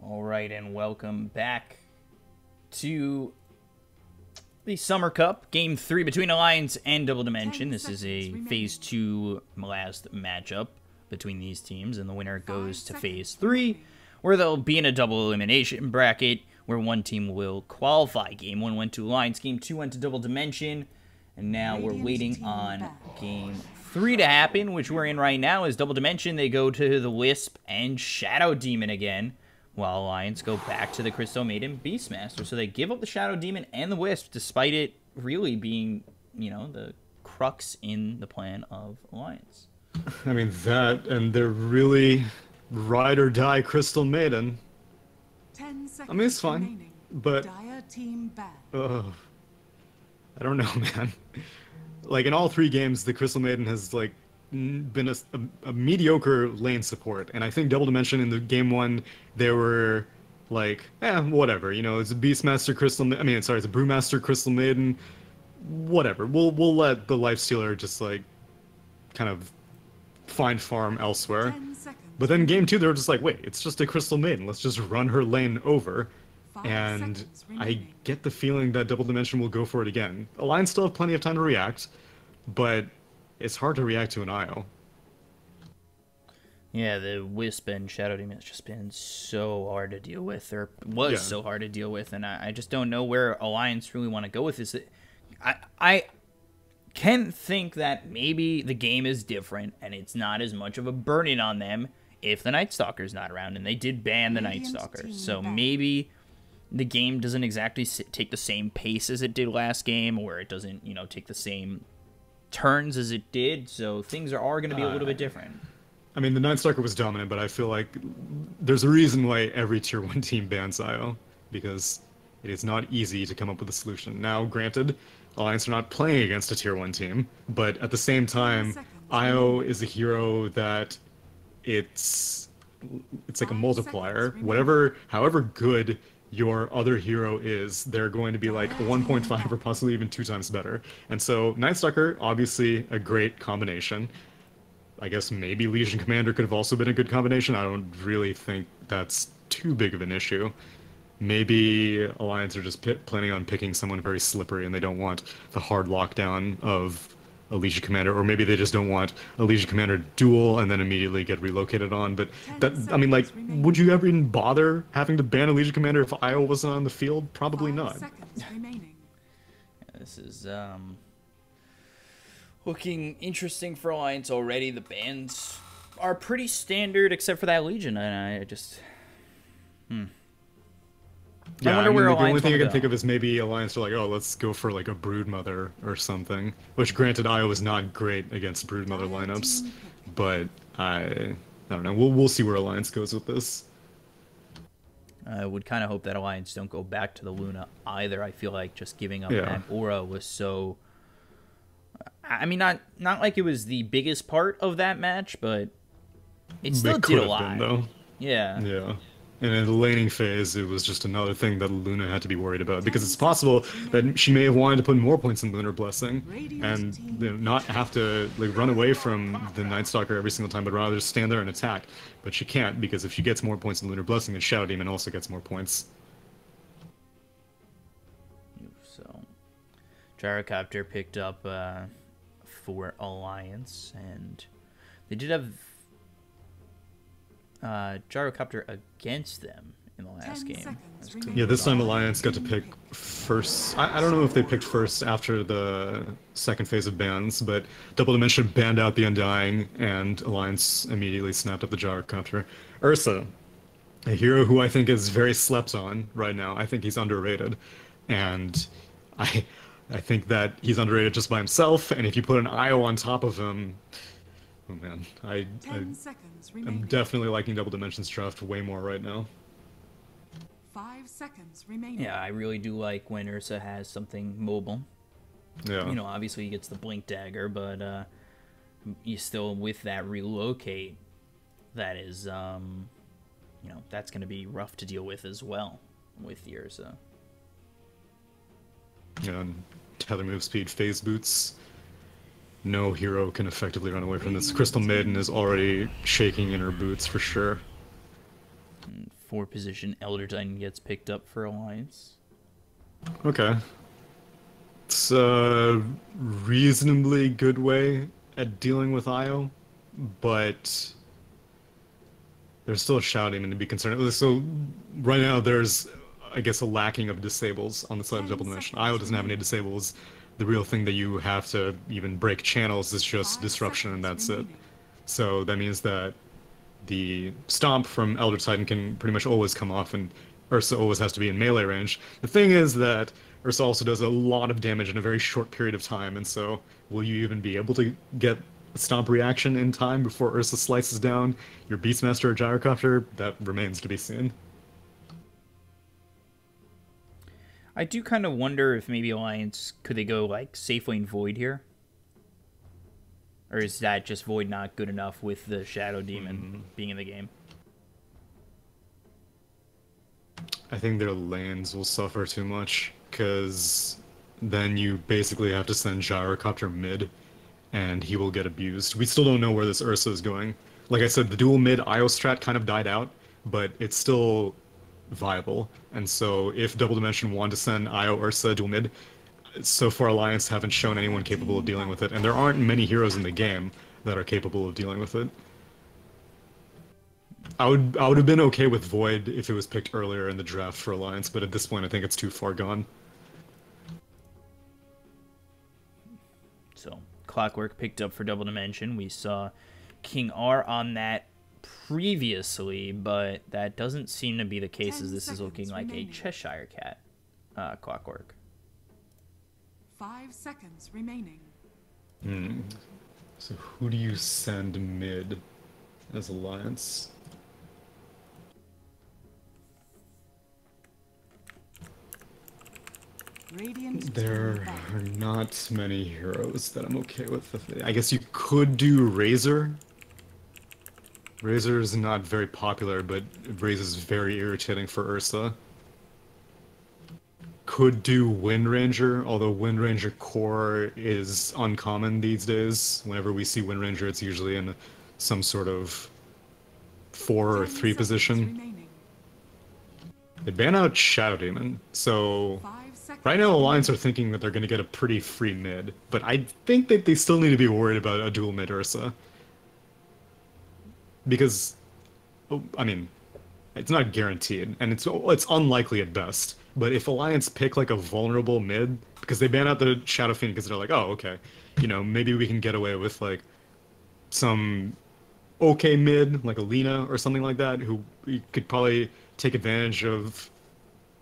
All right, and welcome back to the Summer Cup, Game 3 between Alliance and Double Dimension. This is a Phase 2 last matchup between these teams, and the winner goes to Phase 3, where they'll be in a double elimination bracket, where one team will qualify. Game 1 went to Alliance, Game 2 went to Double Dimension, and now we're waiting on Game 3 to happen, which we're in right now. Is Double Dimension, they go to the Wisp and Shadow Demon again, while Alliance go back to the Crystal Maiden Beastmaster. So they give up the Shadow Demon and the Wisp, despite it really being, you know, the crux in the plan of Alliance. I mean, that, and they're really ride or die Crystal Maiden. 10 seconds I mean, it's fine, remaining. but Dire team bad. I don't know, man. Like, in all three games, the Crystal Maiden has, like, been a mediocre lane support, and I think Double Dimension in the game one, they were like, whatever, you know, it's a Beastmaster Crystal, it's a Brewmaster Crystal Maiden, whatever. We'll let the Lifestealer just, like, kind of find farm elsewhere. But then game two, they were just like, wait, it's just a Crystal Maiden, let's just run her lane over. And I get the feeling that Double Dimension will go for it again. Alliance still have plenty of time to react, but it's hard to react to an IO. Yeah, the Wisp and Shadow Demon has just been so hard to deal with, or was so hard to deal with, and I just don't know where Alliance really want to go with this. I can think that maybe the game is different, and it's not as much of a burden on them if the Night Stalker's not around, and they did ban the Night Stalker, so maybe the game doesn't exactly take the same pace as it did last game, or it doesn't, you know, take the same turns as it did, so things are going to be a little bit different. I mean, the Night Stalker was dominant, but I feel like there's a reason why every Tier 1 team bans IO, because it is not easy to come up with a solution. Now, granted, Alliance are not playing against a Tier 1 team, but at the same time, IO is a hero that it's like a multiplier. However good your other hero is, they're going to be like 1.5 or possibly even 2 times better. And so Night Stalker, obviously a great combination. I guess maybe Legion Commander could have also been a good combination. I don't really think that's too big of an issue. Maybe Alliance are just planning on picking someone very slippery and they don't want the hard lockdown of a Legion Commander, or maybe they just don't want a Legion Commander duel and then immediately get relocated on. But that, I mean, like, would you ever even bother having to ban a Legion Commander if IO wasn't on the field? Probably not. This is looking interesting for Alliance already. The bans are pretty standard except for that Legion, and I just Yeah, I wonder where the Alliance only thing I can go. think of is maybe Alliance are like, oh, let's go for like a Broodmother or something. Which, granted, IO is not great against Broodmother lineups, but I don't know. We'll see where Alliance goes with this. I would kind of hope that Alliance don't go back to the Luna either. I feel like just giving up Yeah. that aura was so... I mean, not like it was the biggest part of that match, but it still did a lot. Though. Yeah. Yeah. And in the laning phase, it was just another thing that Luna had to be worried about, because it's possible that she may have wanted to put more points in Lunar Blessing and, you know, not have to like run away from the Night Stalker every single time, but rather just stand there and attack. But she can't, because if she gets more points in Lunar Blessing, then Shadow Demon also gets more points. So, Gyrocopter picked up for Alliance, and they did have Gyrocopter against them in the last game. Yeah, this time Alliance got to pick first. I don't know if they picked first after the second phase of bans, but Double Dimension banned out the Undying, and Alliance immediately snapped up the Gyrocopter. Ursa, a hero who I think is very slept on right now. I think he's underrated, and I think that he's underrated just by himself, and if you put an IO on top of him, oh man, I'm definitely liking Double Dimension's draft way more right now. 5 seconds remaining. Yeah, I really do like when Ursa has something mobile. Yeah. You know, obviously he gets the Blink Dagger, but you still, with that relocate, that is, you know, that's going to be rough to deal with as well with the Ursa. Yeah, and tether move speed, phase boots. No hero can effectively run away from this. Crystal Maiden is already shaking in her boots for sure. 4 position, Elder Titan gets picked up for Alliance. Okay. It's a reasonably good way at dealing with IO, but there's still a Shadow Demon to be concerned with. So right now there's, I guess, a lacking of disables on the side of Double Dimension. IO doesn't have any disables. The real thing that you have to even break channels is just disruption, and that's it. So that means that the stomp from Elder Titan can pretty much always come off, and Ursa always has to be in melee range. The thing is that Ursa also does a lot of damage in a very short period of time, and so will you even be able to get a stomp reaction in time before Ursa slices down your Beastmaster or Gyrocopter? That remains to be seen. I do kind of wonder if maybe Alliance, could they go like safe lane Void here? Or is that just Void not good enough with the Shadow Demon being in the game? I think their lanes will suffer too much, because then you basically have to send Gyrocopter mid, and he will get abused. We still don't know where this Ursa is going. Like I said, the dual mid IO strat kind of died out, but it's still viable. And so if Double Dimension wanted to send IO Ursa dual mid, so far Alliance haven't shown anyone capable of dealing with it, and there aren't many heroes in the game that are capable of dealing with it. I would have been okay with Void if it was picked earlier in the draft for Alliance, but at this point I think it's too far gone. So, Clockwork picked up for Double Dimension. We saw King R on that previously, but that doesn't seem to be the case, as this is looking like a Cheshire Cat Clockwork. 5 seconds remaining. So who do you send mid as Alliance? There are not many heroes that I'm okay with. I guess you could do Razor. Razor is not very popular, but Razor is very irritating for Ursa. Could do Wind Ranger, although Wind Ranger core is uncommon these days. Whenever we see Wind Ranger, it's usually in some sort of 4 or 3 position. They ban out Shadow Demon, so right now Alliance are thinking that they're going to get a pretty free mid, but I think that they still need to be worried about a dual mid Ursa. Because, I mean, it's not guaranteed, and it's unlikely at best. But if Alliance pick like a vulnerable mid, because they ban out the Shadow Fiend because they're like, oh, okay, you know, maybe we can get away with like some okay mid, like a Lina or something like that, who could probably take advantage of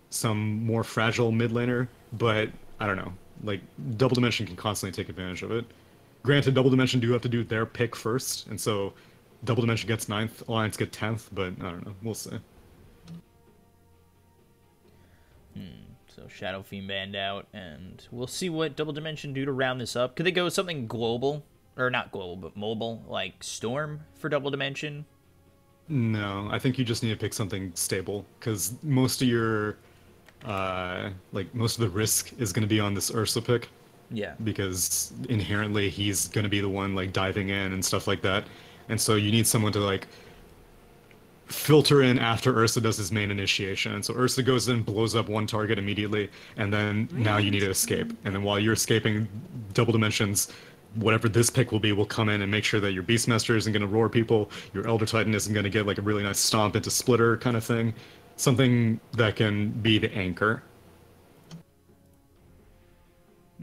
some more fragile mid laner. But I don't know, like Double Dimension can constantly take advantage of it. Granted, Double Dimension do have to do their pick first, and so Double Dimension gets 9th, Alliance get 10th, but I don't know, we'll see. So Shadow Fiend banned out, and we'll see what Double Dimension do to round this up. Could they go with something global, or not global, but mobile, like Storm for Double Dimension? No, I think you just need to pick something stable, because most of your, most of the risk is going to be on this Ursa pick. Yeah. Because inherently he's going to be the one, like, diving in and stuff like that. And so you need someone to, like, filter in after Ursa does his main initiation. And so Ursa goes in, blows up one target immediately, and then now you need to escape. And then while you're escaping, Double Dimensions, whatever this pick will be, will come in and make sure that your Beastmaster isn't going to roar people, your Elder Titan isn't going to get like a really nice stomp into Splitter kind of thing. Something that can be the anchor.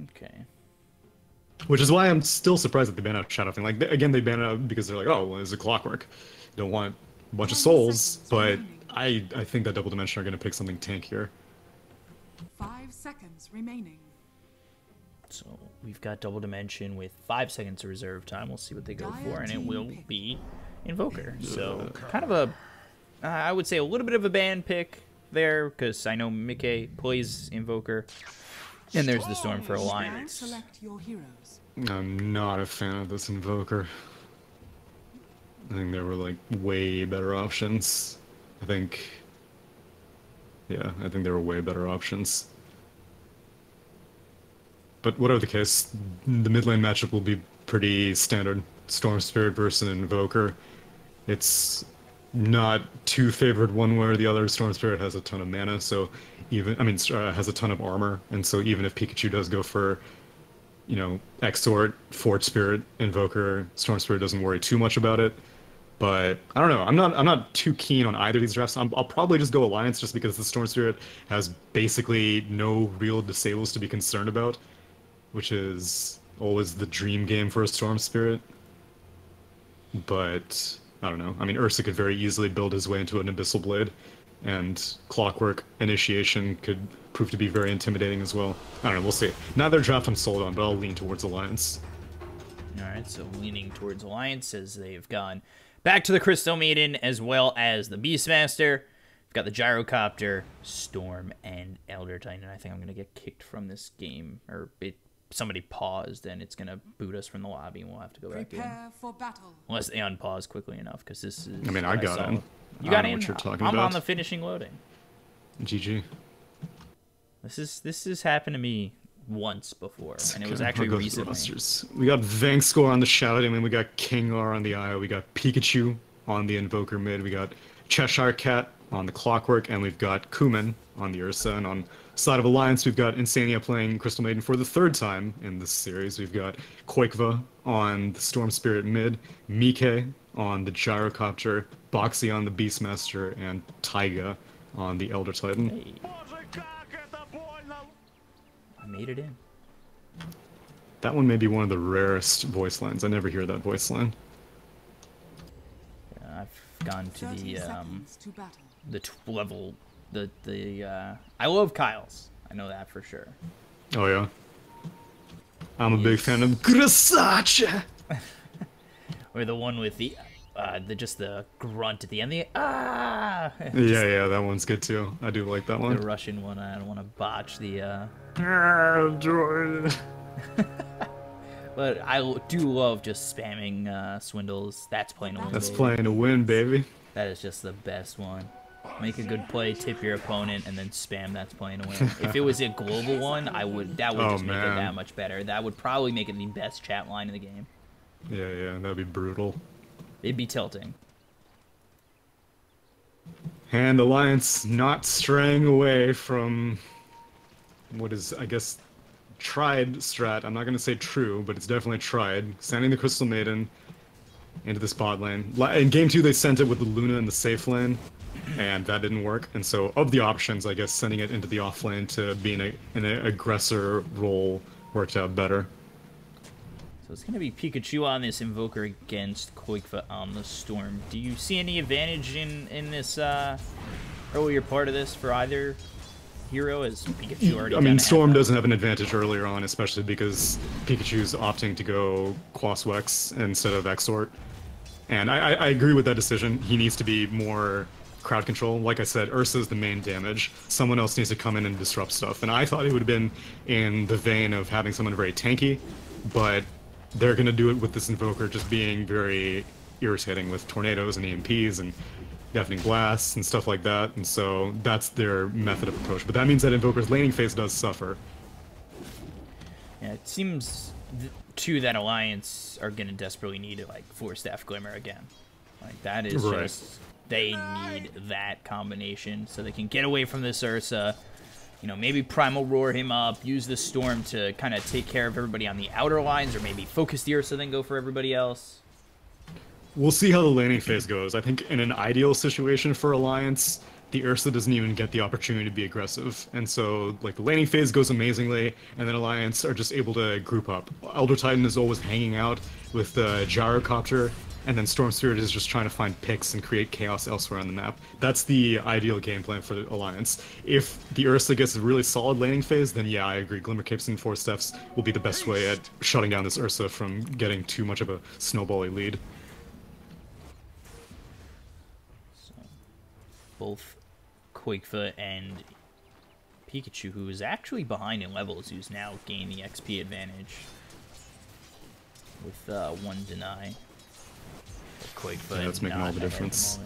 Okay. Which is why I'm still surprised that they ban out Shadow Fiend. Like, again, they ban it out because they're like, oh, well, it's a Clockwork. You don't want a bunch of souls, but I think that Double Dimension are going to pick something tankier. 5 seconds remaining. So we've got Double Dimension with 5 seconds of reserve time. We'll see what they go for, and it will be Invoker. So kind of a, I would say a little bit of a ban pick there, because I know Mickey plays Invoker. And there's the Storm for Alliance. Select your heroes. I'm not a fan of this Invoker. I think there were, like, way better options. I think there were way better options. But whatever the case, the mid lane matchup will be pretty standard. Storm Spirit versus an Invoker. It's not too favored one way or the other. Storm Spirit has a ton of mana, so has a ton of armor, and so even if Pikachu does go for, Exort, Forge Spirit, Invoker, Storm Spirit doesn't worry too much about it. But I don't know. I'm not too keen on either of these drafts. I'll probably just go Alliance just because the Storm Spirit has basically no real disables to be concerned about, which is always the dream game for a Storm Spirit. But I don't know. I mean, Ursa could very easily build his way into an Abyssal Blade, and Clockwork Initiation could prove to be very intimidating as well. I don't know. We'll see. Neither draft I'm sold on, but I'll lean towards Alliance. All right, so leaning towards Alliance as they've gone back to the Crystal Maiden as well as the Beastmaster. We've got the Gyrocopter, Storm, and Elder Titan. I think I'm going to get kicked from this game, or somebody paused and it's going to boot us from the lobby and we'll have to go back in. Prepare for battle. Unless they unpause quickly enough, because this is... I mean, I got in. You got in? What you're talking I'm about. on the finishing loading. GG. This has happened to me once before, and it was actually recently. We got Vankskor on the Shadow Demon, we got Kingar on the Io, we got Pikachu on the Invoker mid, we got Cheshire Cat on the Clockwork, and we've got Kuman on the Ursa, and on side of Alliance we've got Insania playing Crystal Maiden for the third time in this series. We've got Koikva on the Storm Spirit mid, Mike on the Gyrocopter, Boxy on the Beastmaster, and Taiga on the Elder Titan. Hey. I made it in. That one may be one of the rarest voice lines. I never hear that voice line. I've gone to the battle. I love Kyle's. I know that for sure. Oh yeah. I'm a big fan of Grasace. Or the one with the grunt at the end. Yeah, that one's good too. I do like that one. The Russian one. I don't want to botch the. But I do love just spamming Swindles. That's playing to win. That's playing to win, baby. That is just the best one. Make a good play, tip your opponent, and then spam that's playing to win. If it was a global one, that would just make it that much better. That would probably make it the best chat line in the game. Yeah, that'd be brutal. It'd be tilting. And Alliance not straying away from what is, I guess, tried strat. I'm not going to say true, but it's definitely tried. Sending the Crystal Maiden into the spot lane. In Game 2, they sent it with the Luna in the safe lane, and that didn't work. And so, of the options, I guess sending it into the off lane to be in an aggressor role worked out better. So it's going to be Pikachu on this Invoker against Koikva on the Storm. Do you see any advantage in this earlier part of this for either hero, as Pikachu already... I mean, Storm doesn't have an advantage earlier on, especially because Pikachu's opting to go Quaswex instead of Exort. And I agree with that decision. He needs to be more crowd control. Like I said, Ursa's the main damage. Someone else needs to come in and disrupt stuff. And I thought it would have been in the vein of having someone very tanky, but they're going to do it with this Invoker just being very irritating with tornadoes and EMPs and deafening blasts and stuff like that, and so that's their method of approach. But that means that Invoker's laning phase does suffer. Yeah, it seems too that Alliance are going to desperately need to Force Staff Glimmer again. That is just... They need that combination so they can get away from this Ursa. Maybe Primal Roar him up, use the Storm to kind of take care of everybody on the outer lines, or maybe focus the Ursa, then go for everybody else. We'll see how the laning phase goes. I think in an ideal situation for Alliance, the Ursa doesn't even get the opportunity to be aggressive. And so, the laning phase goes amazingly, and then Alliance are just able to group up. Elder Titan is always hanging out with the Gyrocopter, and then Storm Spirit is just trying to find picks and create chaos elsewhere on the map. That's the ideal game plan for the Alliance. If the Ursa gets a really solid laning phase, then yeah, I agree. Glimmer Capes and Force Steps will be the best way at shutting down this Ursa from getting too much of a snowbally lead. So, both Koikva and Pikachu, who is actually behind in levels, who's now gained the XP advantage with one deny. Koikva, yeah, that's making all the difference.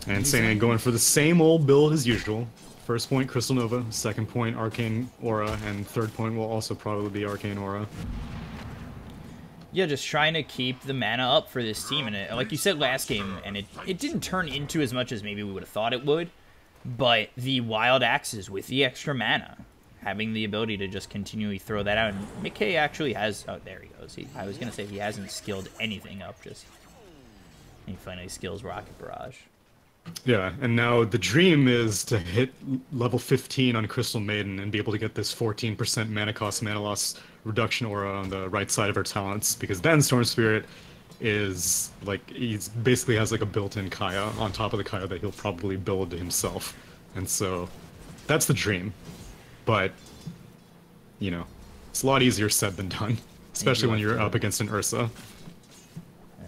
And Insania going for the same old build as usual. First point Crystal Nova, second point Arcane Aura, and third point will also probably be Arcane Aura. Yeah, just trying to keep the mana up for this team. And like you said last game, and it didn't turn into as much as maybe we would have thought it would. But the wild axes with the extra mana, having the ability to just continually throw that out. And Mickey actually has... Oh, there he goes. I was going to say he hasn't skilled anything up. Just he finally skills Rocket Barrage. Yeah, and now the dream is to hit level 15 on Crystal Maiden and be able to get this 14% mana cost, mana loss reduction aura on the right side of her talents, because then Storm Spirit is like, he's basically has like a built-in Kaya on top of the Kaya that he'll probably build himself. And so that's the dream. But, you know, it's a lot easier said than done, especially when you're up against an Ursa.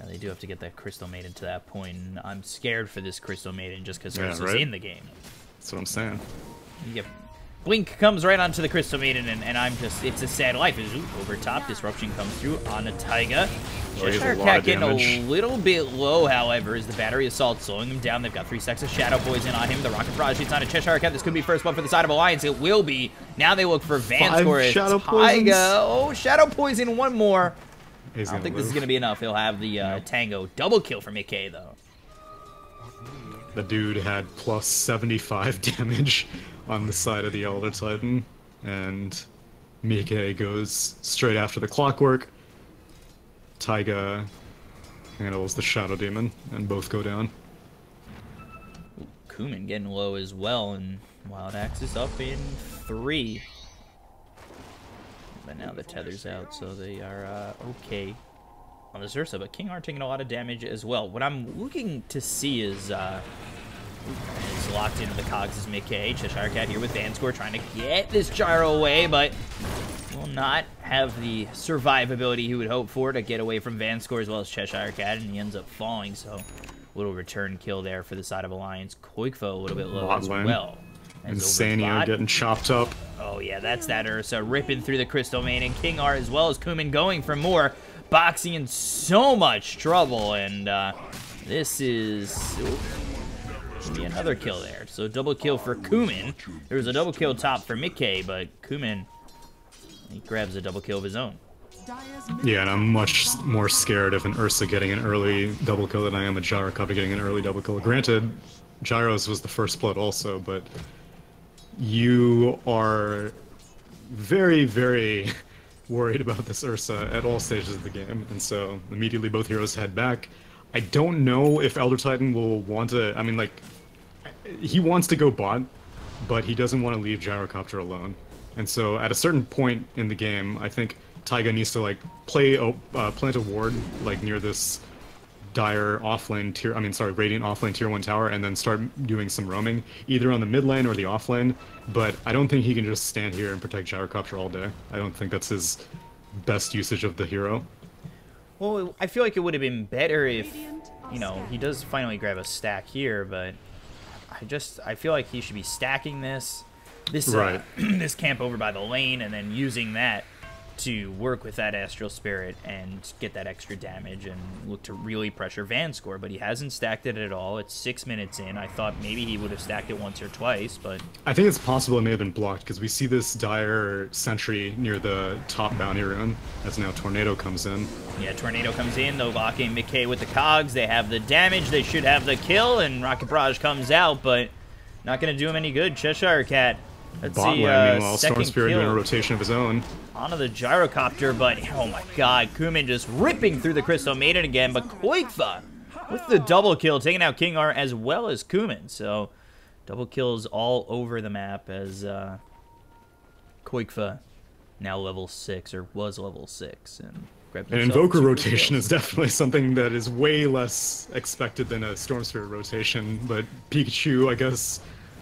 They do have to get that Crystal Maiden to that point, and I'm scared for this Crystal Maiden just because Ursa's right? in the game. That's what I'm saying. Yep. Blink comes right onto the Crystal Maiden, and I'm just, it's a sad life. Ooh, over top, Disruption comes through on a Taiga. Cheshire Cat getting a little bit low, however, as the Battery Assault slowing him down. They've got 3 stacks of Shadow Poison on him. The Rocket Barrage hits on a Cheshire Cat. This could be first blood for the side of Alliance. It will be. Now they look for Vanscore. Shadow Taiga. Oh, Shadow Poison, one more. I don't think this is live. going to be enough. He'll have the Tango double kill for Mickey, though. The dude had plus 75 damage on the side of the Elder Titan, and Mickey goes straight after the Clockwork. Taiga handles the Shadow Demon, and both go down. Ooh, Kumin getting low as well, and Wild Axe is up in 3. But now the tether's out, so they are okay on the Ursa. But King are taking a lot of damage as well. What I'm looking to see is it's locked into the cogs is Mickey. Cheshire Cat here with Vanscore trying to get this gyro away, but will not have the survivability he would hope for to get away from Vanscore as well as Cheshire Cat, and he ends up falling. So little return kill there for the side of Alliance. Koikfo a little bit low as well. Insanio getting chopped up. Oh yeah, that's that Ursa ripping through the Crystal Maiden. King R as well as Kumin going for more. Boxy in so much trouble, and this is be another kill there. So double kill for Kumin. There was a double kill top for Mickey, but Kumin, he grabs a double kill of his own. Yeah, and I'm much more scared of an Ursa getting an early double kill than I am a Gyrocopter getting an early double kill. Granted, Gyros was the first blood also, but you are very, very worried about this Ursa at all stages of the game, and so immediately both heroes head back. I don't know if Elder Titan will want to, I mean, like, he wants to go bot, but he doesn't want to leave Gyrocopter alone. And so at a certain point in the game, I think Taiga needs to, like, plant a ward, like, near this dire offlane tier, Radiant offlane tier 1 tower, and then start doing some roaming, either on the mid lane or the offlane. But I don't think he can just stand here and protect Gyrocopter all day. I don't think that's his best usage of the hero. Well, I feel like it would have been better if, you know, he does finally grab a stack here, but I feel like he should be stacking this Right. this camp over by the lane, and then using that to work with that Astral Spirit and get that extra damage and look to really pressure Vanscore, but he hasn't stacked it at all. It's 6 minutes in. I thought maybe he would have stacked it once or twice, but... I think it's possible it may have been blocked, because we see this dire sentry near the top bounty rune, as now Tornado comes in. Yeah, Tornado comes in, they'll lock in Mickey with the cogs, they have the damage, they should have the kill, and Rocket Barrage comes out, but not going to do him any good. Cheshire Cat, let's Bot see, lane, meanwhile, second Storm Spirit kill doing a rotation of his own. onto the Gyrocopter, but oh my god, Kumin just ripping through the Crystal Maiden again, but Koikfa with the double kill, taking out King R as well as Kumin, so double kills all over the map as Koikfa now level 6, or was level 6, and grabbed An himself Invoker 2 rotation kills. is definitely something that is way less expected than a Storm Spirit rotation, but Pikachu, I guess,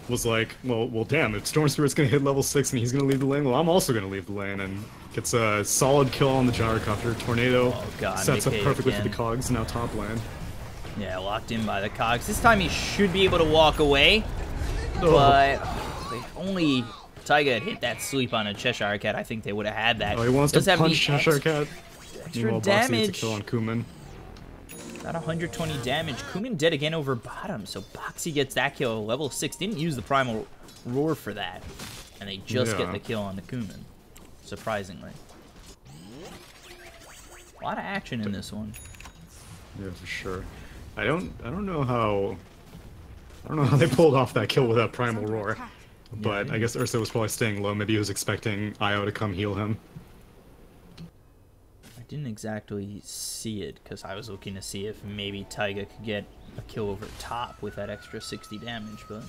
was like, well, damn, if Storm Spirit's gonna hit level 6 and he's gonna leave the lane, well, I'm also gonna leave the lane, and gets a solid kill on the Gyrocopter. Tornado sets up Mickey perfectly for again. the cogs, now top lane. Yeah, locked in by the cogs. This time he should be able to walk away, but if only Taiga had hit that sleep on a Cheshire Cat, I think they would have had that. Oh, he wants Does to have punch the Cheshire Cat. extra Meanwhile, Boxy damage. gets a kill on Kumin. Got 120 damage. Kumin dead again over bottom, so Boxy gets that kill. Level 6. Didn't use the Primal Roar for that. And they just get the kill on the Kumin, surprisingly. A lot of action in this one. Yeah, for sure. I don't know how they pulled off that kill without Primal Roar. But I guess Ursa was probably staying low. Maybe he was expecting Io to come heal him. I didn't exactly see it because I was looking to see if maybe Taiga could get a kill over top with that extra 60 damage, but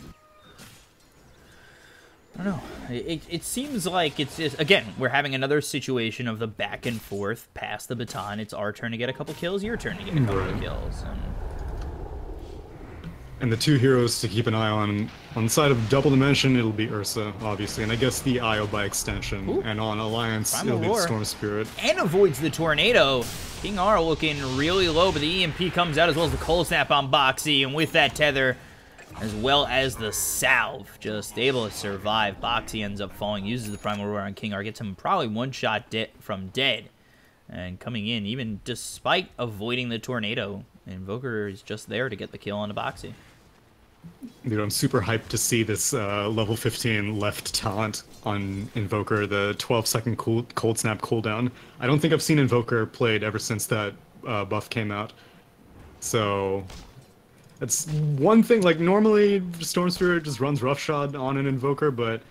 I don't know. It seems like it's just, again, we're having another situation of the back and forth, pass the baton. It's our turn to get a couple kills, your turn to get a couple of kills. And the two heroes to keep an eye on the side of Double Dimension, it'll be Ursa, obviously, and I guess the Io by extension. Ooh. And on Alliance, it'll be the Storm Spirit. And avoids the tornado. King R looking really low, but the EMP comes out as well as the Cold Snap on Boxy, and with that tether, as well as the salve, just able to survive. Boxy ends up falling, uses the Primal Roar on King R, gets him probably one shot from dead. And coming in, even despite avoiding the tornado, Invoker is just there to get the kill on the Boxy. Dude, I'm super hyped to see this level 15 left talent on Invoker, the 12-second cold snap cooldown. I don't think I've seen Invoker played ever since that buff came out. So that's one thing. Like, normally Storm Spirit just runs roughshod on an Invoker, but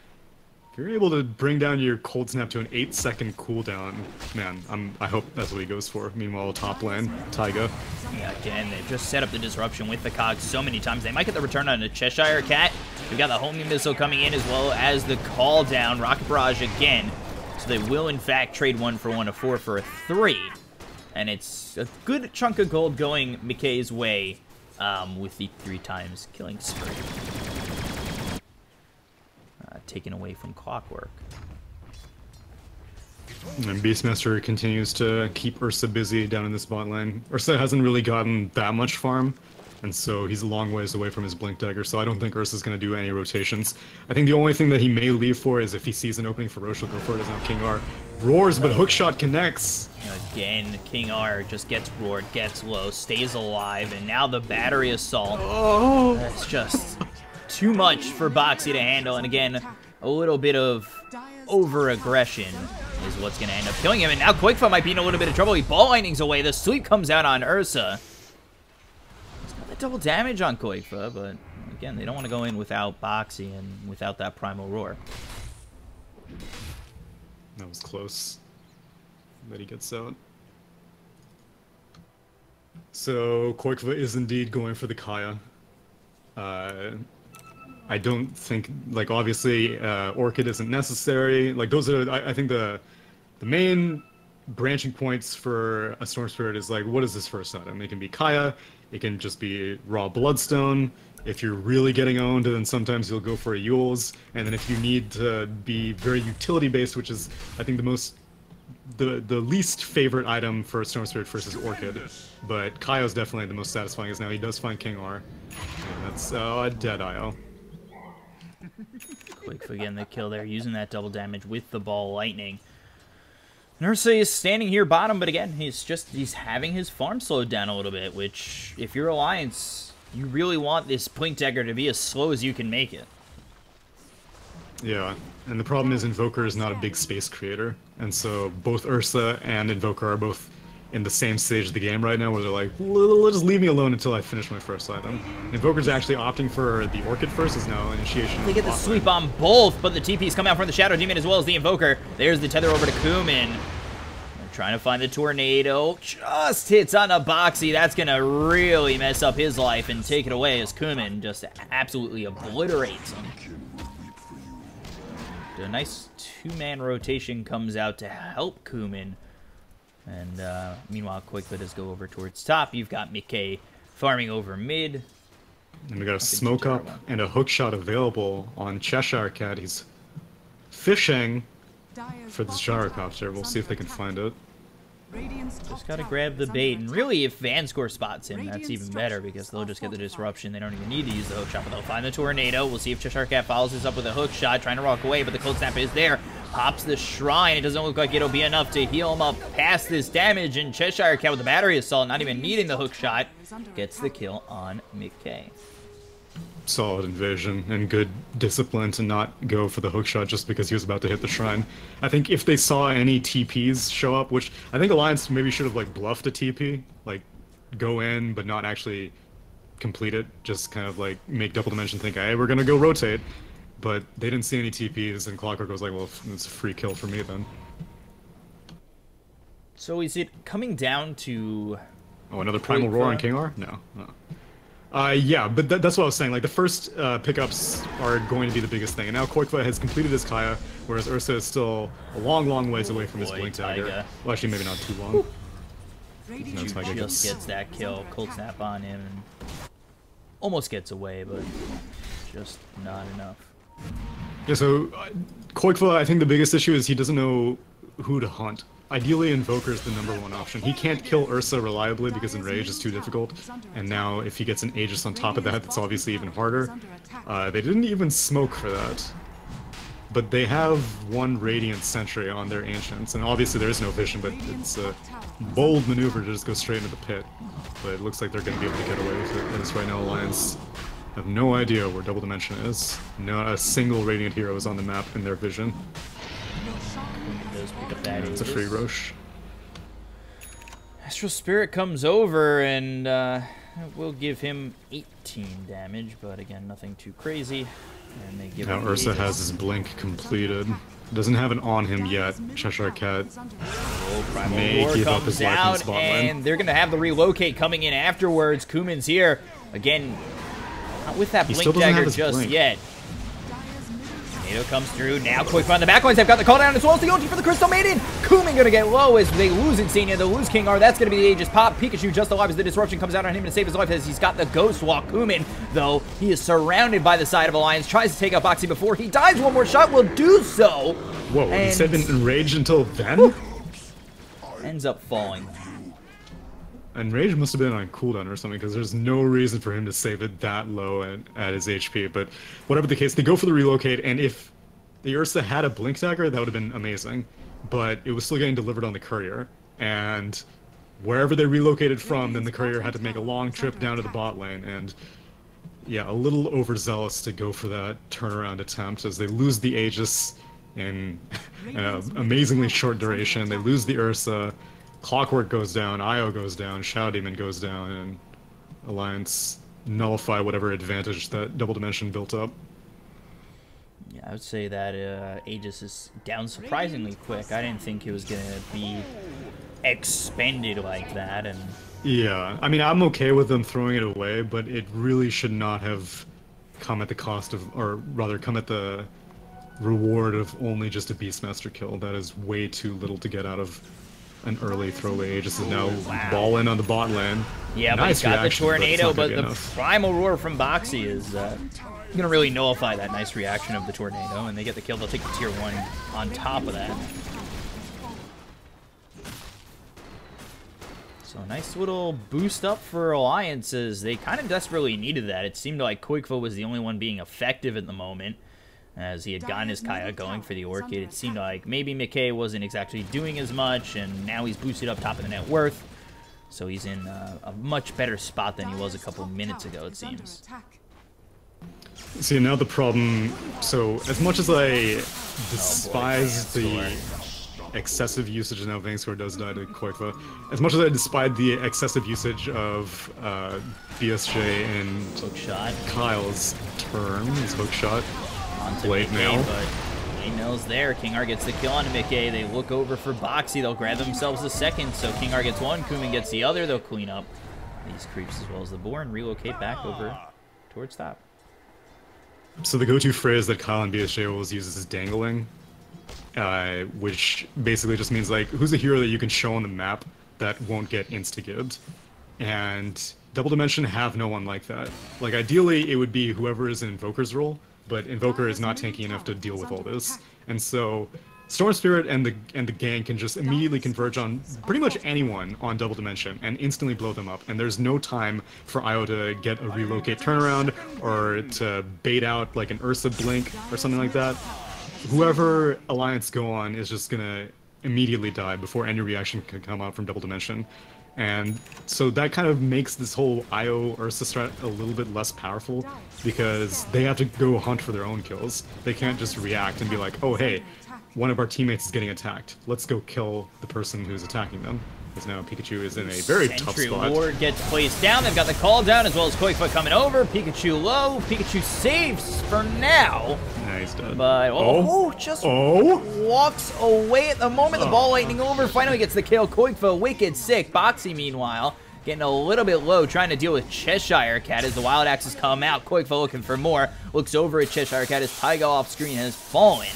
if you're able to bring down your cold snap to an 8-second cooldown, man, I hope that's what he goes for. Meanwhile, top lane, Taiga. Yeah, again, they've just set up the disruption with the cogs so many times. They might get the return on a Cheshire Cat. We've got the homing missile coming in as well as the call down. Rocket Barrage again. So they will, in fact, trade 1 for 1, a 4 for a 3. And it's a good chunk of gold going McKay's way with the 3 times killing spree. Taken away from Clockwork. And Beastmaster continues to keep Ursa busy down in this bot lane. Ursa hasn't really gotten that much farm, and so he's a long ways away from his Blink Dagger, so I don't think Ursa's going to do any rotations. I think the only thing that he may leave for is if he sees an opening for Roche, he'll go for it as now King R. Roars, but Hookshot connects. Again, King R just gets roared, gets low, stays alive, and now the battery assault. Oh! That's just too much for Boxy to handle, and again, a little bit of over-aggression is what's going to end up killing him, and now Quakefoot might be in a little bit of trouble. He ball lightnings away, the sweep comes out on Ursa. It's got the double damage on Quakefoot, but again, they don't want to go in without Boxy and without that Primal Roar. That was close. But he gets out. So Quakefoot is indeed going for the Kaya. I don't think, like, obviously, Orchid isn't necessary. Like, those are, I think the main branching points for a Storm Spirit is, like, what is this first item? It can be Kaya, it can just be raw Bloodstone. If you're really getting owned, then sometimes you'll go for a Yules. And then if you need to be very utility-based, which is, I think, the least favorite item for Storm Spirit versus Orchid. But Kaio's definitely the most satisfying, as now he does find King R. And that's a dead Io. Quakefoot getting the kill there, using that double damage with the ball lightning. Ursa is standing here bottom, but again, he's having his farm slowed down a little bit, which, if you're Alliance, you really want this Blink Dagger to be as slow as you can make it. Yeah, and the problem is Invoker is not a big space creator, and so both Ursa and Invoker are both in the same stage of the game right now where they're like, just leave me alone until I finish my first item. Invoker's actually opting for the Orchid first, is now initiation. They get the sweep on both, but the TP's come out from the Shadow Demon as well as the Invoker. There's the tether over to Kumin. They're trying to find the tornado. Just hits on a Boxy. That's going to really mess up his life and take it away as Kumin just absolutely obliterates him. A nice 2-man rotation comes out to help Kumin. And meanwhile, Quakefoot does go over towards top. You've got Mickey farming over mid. And we got a smoke up and a hook shot available on Cheshire Cat. He's fishing for the gyrocopter. We'll see if they can find it. Just gotta grab the bait, and really if Vanscore spots him, that's even better because they'll just get the disruption. They don't even need to use the hook shot, but they'll find the tornado. We'll see if Cheshire Cat follows this up with a hook shot, trying to walk away, but the cold snap is there. Pops the shrine. It doesn't look like it'll be enough to heal him up past this damage, and Cheshire Cat with the battery assault, not even needing the hook shot, gets the kill on McKay. solid invasion and good discipline to not go for the hookshot just because he was about to hit the shrine. I think if they saw any TPs show up, which I think Alliance maybe should have like bluffed a TP, like go in but not actually complete it, just kind of like make Double Dimension think, hey, we're gonna go rotate. But they didn't see any TPs, and Clockwork was like, well, it's a free kill for me then. So is it coming down to... Oh, another Primal Roar on King R? No. Yeah, but that's what I was saying. Like, the first pickups are going to be the biggest thing. And now Koikva has completed his Kaya, whereas Ursa is still a long, long ways away from his Blink Dagger. Well, actually, maybe not too long. No, just gets that kill. Cold Snap on him. And almost gets away, but just not enough. Yeah, so Koikva, I think the biggest issue is he doesn't know who to hunt. Ideally, Invoker is the #1 option. He can't kill Ursa reliably because Enrage is too difficult, and now if he gets an Aegis on top of that, it's obviously even harder. They didn't even smoke for that. But they have one Radiant Sentry on their Ancients, and obviously there is no vision, but it's a bold maneuver to just go straight into the pit. But it looks like they're going to be able to get away with it, because right now Alliance have no idea where Double Dimension is. Not a single Radiant hero is on the map in their vision. It's a free Rosh. Astral Spirit comes over and will give him 18 damage, but again, nothing too crazy. And they give now Ursa has his blink completed. Doesn't have it on him yet. Cheshire Cat may give up his life in the spotlight. And they're going to have the relocate coming in afterwards. Kuman's here. Again, not with that blink dagger just yet. Tornado comes through. Now Koikva on the back lines. They've got the call down as well as the ulti for the Crystal Maiden. Kuman going to get low as they lose Insania. They lose King R. That's going to be the Aegis pop. Pikachu just alive as the disruption comes out on him to save his life as he's got the Ghost Walk. Kuman, though, he is surrounded by the side of Alliance. Tries to take out Boxy before he dies. One more shot will do so. Whoa, he said enraged until then? Ends up falling. Enrage must have been on cooldown or something, because there's no reason for him to save it that low at his HP. But whatever the case, they go for the relocate, and if the Ursa had a Blink Dagger, that would have been amazing. But it was still getting delivered on the Courier, and wherever they relocated from, then the Courier had to make a long trip down to the bot lane, and yeah, a little overzealous to go for that turnaround attempt as they lose the Aegis in an amazingly short duration. They lose the Ursa. Clockwork goes down, Io goes down, Shadow Demon goes down, and Alliance nullify whatever advantage that Double Dimension built up. Yeah, I would say that Aegis is down surprisingly quick. I didn't think it was going to be expended like that. And yeah, I mean, I'm okay with them throwing it away, but it really should not have come at the cost of, or rather come at the reward of only just a Beastmaster kill. That is way too little to get out of an early throwaway. Aegis is now ball in on the bot lane. Yeah, nice, but he's got the tornado, but the primal roar from Boxy is gonna really nullify that nice reaction of the tornado, and they get the kill. They'll take the tier 1 on top of that. So nice little boost up for Alliances. They kind of desperately needed that. It seemed like Koikva was the only one being effective at the moment, as he had gotten his Kaya going for the Orchid. It seemed like maybe McKay wasn't exactly doing as much, and now he's boosted up top of the net worth. So he's in a much better spot than he was a couple minutes ago, it seems. See, now the problem, so as much as I despise the excessive usage, now Vangscore does die to Koikva, as much as I despise the excessive usage of BSJ and Hookshot. Kyle's turn, his hookshot, Blade Mail, but Blade Mail's there. King R gets the kill on McKay. They look over for Boxy. They'll grab themselves a second, so King R gets one, Kuman gets the other. They'll clean up these creeps as well as the boar and relocate back over towards top. So the go-to phrase that Kyle and BSJ always uses is dangling, which basically just means like, who's a hero that you can show on the map that won't get insta-gibbed? And Double Dimension have no one like that. Like, ideally, it would be whoever is in Invoker's role, but Invoker is not tanky enough to deal with all this. And so Storm Spirit and the gang can just immediately converge on pretty much anyone on Double Dimension and instantly blow them up. And there's no time for Io to get a relocate turnaround or to bait out like an Ursa blink or something like that. Whoever Alliance go on is just gonna immediately die before any reaction can come out from Double Dimension. And so that kind of makes this whole IO Ursa strat a little bit less powerful because they have to go hunt for their own kills. They can't just react and be like, oh hey, one of our teammates is getting attacked. Let's go kill the person who's attacking them. Because now Pikachu is in a very tough Sentry spot. Ward gets placed down. They've got the call down as well as Koifa coming over. Pikachu low. Pikachu saves for now. Nice dead. But just walks away at the moment. The ball lightning over. Finally gets the kill. Koifa wicked sick. Boxy meanwhile getting a little bit low, trying to deal with Cheshire Cat as the Wild Axes come out. Koifa looking for more. Looks over at Cheshire Cat as Taiga off screen has fallen.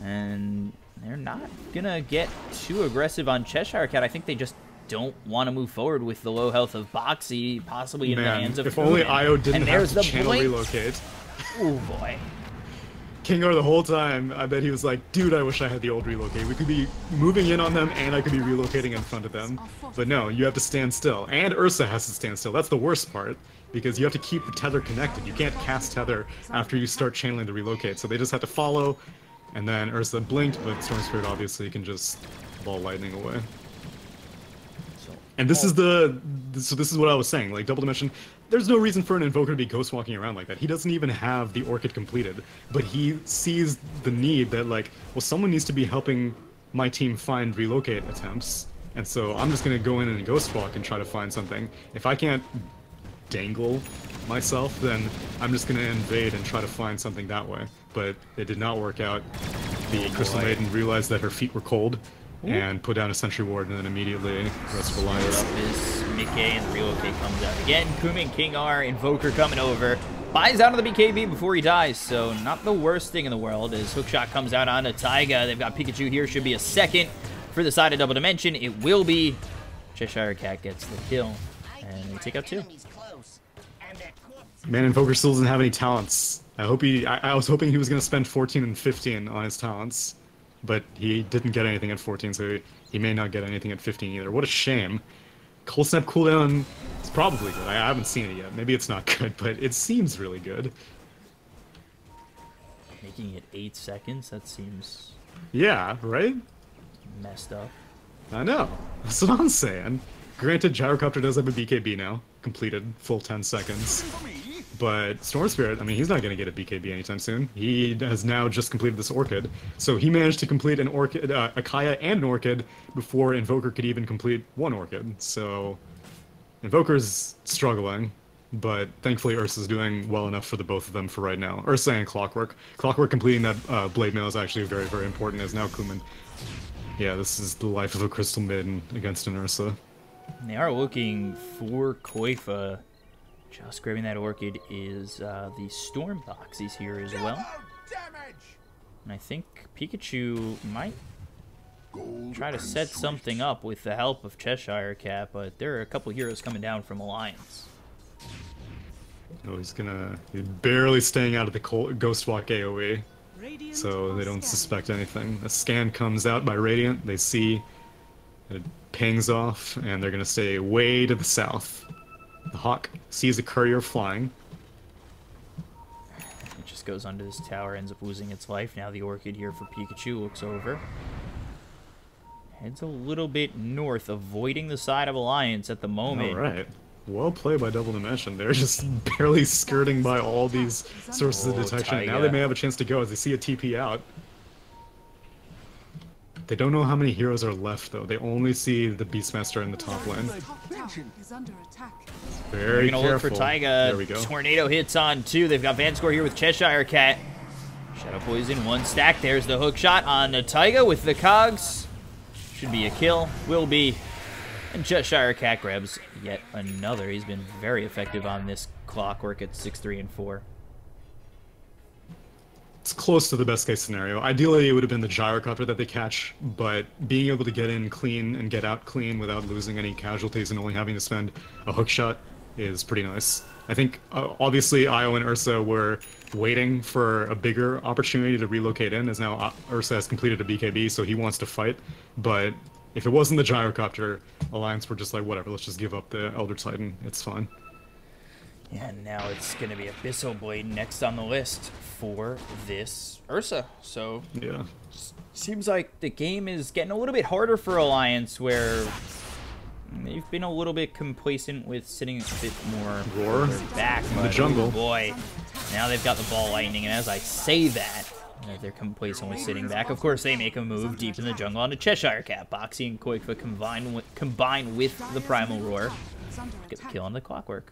And they're not gonna get too aggressive on Cheshire Cat. I think they just don't want to move forward with the low health of Boxy, possibly in the hands of if only Io didn't have to channel blink. relocate. Oh boy. Kingar the whole time, I bet he was like, dude, I wish I had the old relocate. We could be moving in on them and I could be relocating in front of them. But no, you have to stand still. And Ursa has to stand still. That's the worst part. Because you have to keep the tether connected. You can't cast tether after you start channeling the relocate. So they just have to follow. And then Ursa blinked, but Storm Spirit obviously can just ball lightning away. And this is this is what I was saying, like Double Dimension, there's no reason for an Invoker to be ghost walking around like that. He doesn't even have the Orchid completed, but he sees the need that like, well, someone needs to be helping my team find relocate attempts. And so I'm just gonna go in and ghost walk and try to find something. If I can't dangle myself, then I'm just gonna invade and try to find something that way. But it did not work out. The Crystal Maiden realized that her feet were cold and put down a Sentry Ward, and then immediately the rest of Alliance. Up is Mickey, and the relocate comes out again. Kuma and King R, Invoker coming over. Buys out of the BKB before he dies, so not the worst thing in the world as Hookshot comes out onto Taiga. They've got Pikachu here, should be a second for the side of Double Dimension. It will be. Cheshire Cat gets the kill, and we take out two. Man, Invoker still doesn't have any talents. I was hoping he was going to spend 14 and 15 on his talents, but he didn't get anything at 14, so he may not get anything at 15 either. What a shame. Cold Snap cooldown is probably good. I haven't seen it yet. Maybe it's not good, but it seems really good. Making it 8 seconds? That seems... Yeah, right? Messed up. I know. That's what I'm saying. Granted, Gyrocopter does have a BKB now. Completed. Full 10 seconds. But Storm Spirit, I mean, he's not going to get a BKB anytime soon. He has now just completed this Orchid. So he managed to complete an Orchid, a Kaya and an Orchid before Invoker could even complete one Orchid. So Invoker's struggling, but thankfully Ursa's doing well enough for the both of them for right now. Ursa and Clockwork. Clockwork completing that Blade Mail is actually very, very important, as now Kuman. Yeah, this is the life of a Crystal Maiden against an Ursa. And they are looking for Koifa. Just grabbing that Orchid is the Storm Boxies here as well. And I think Pikachu might try to set something up with the help of Cheshire Cat, but there are a couple heroes coming down from Alliance. Oh, he's barely staying out of the Ghost Walk AoE, so they don't suspect anything. A scan comes out by Radiant, they see it pings off, and they're gonna stay way to the south. The Hawk sees a courier flying. It just goes under this tower, ends up losing its life. Now the Orchid here for Pikachu looks over. Heads a little bit north, avoiding the side of Alliance at the moment. Alright. Well played by Double Dimension. They're just barely skirting by all these sources of detection. Taiga. Now they may have a chance to go as they see a TP out. They don't know how many heroes are left, though. They only see the Beastmaster in the top lane. Is under attack. Very They're gonna careful. look for Taiga. There we go. Tornado hits on two. They've got Vanscore here with Cheshire Cat. Shadow Poison, one stack. There's the hook shot on Taiga with the cogs. Should be a kill. Will be. And Cheshire Cat grabs yet another. He's been very effective on this Clockwork at 6, 3, and 4. It's close to the best case scenario. Ideally, it would have been the Gyrocopter that they catch, but being able to get in clean and get out clean without losing any casualties and only having to spend a hook shot is pretty nice. I think, obviously, Io and Ursa were waiting for a bigger opportunity to relocate in, as now Ursa has completed a BKB, so he wants to fight. But if it wasn't the Gyrocopter, Alliance were just like, whatever, let's just give up the Elder Titan. It's fine. Yeah, and now it's going to be Abyssal Blade next on the list for this Ursa. So, Yeah. seems like the game is getting a little bit harder for Alliance, where They've been a little bit complacent with sitting a bit more Roar back. in the jungle. Oh boy, now they've got the ball lightning, and as I say that, they're complacently sitting back. Of course, they make a move deep in the jungle onto Cheshire Cat. Boxy and Koikfa combine with the Primal Roar. Get the kill on the Clockwork.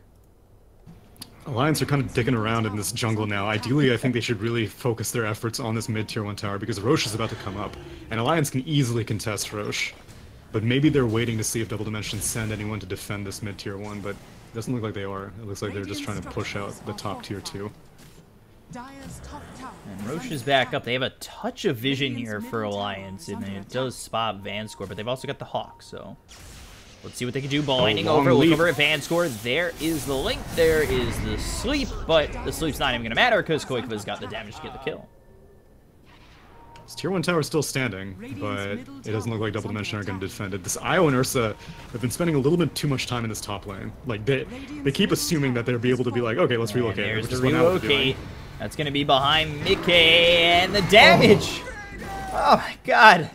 Alliance are kind of dicking around in this jungle now. Ideally, I think they should really focus their efforts on this mid-tier 1 tower because Roche is about to come up. And Alliance can easily contest Roche. But maybe they're waiting to see if Double Dimension send anyone to defend this mid-tier 1, but it doesn't look like they are. It looks like they're just trying to push out the top tier 2. And Roche is back up. They have a touch of vision here for Alliance, and it does spot Vanscore, but they've also got the Hawk, so let's see what they can do. Ball lightning over, look over at Vanscore. There is the link, there is the sleep, but the sleep's not even going to matter because Koikva's got the damage to get the kill. This tier 1 tower is still standing, but it doesn't look like Double Dimension are going to defend it. This Io and Ursa have been spending a little bit too much time in this top lane. Like, they keep assuming that they'll be able to be like, okay, let's relocate. There's the relocate. That's going to be behind Mickey, and the damage! Oh my god!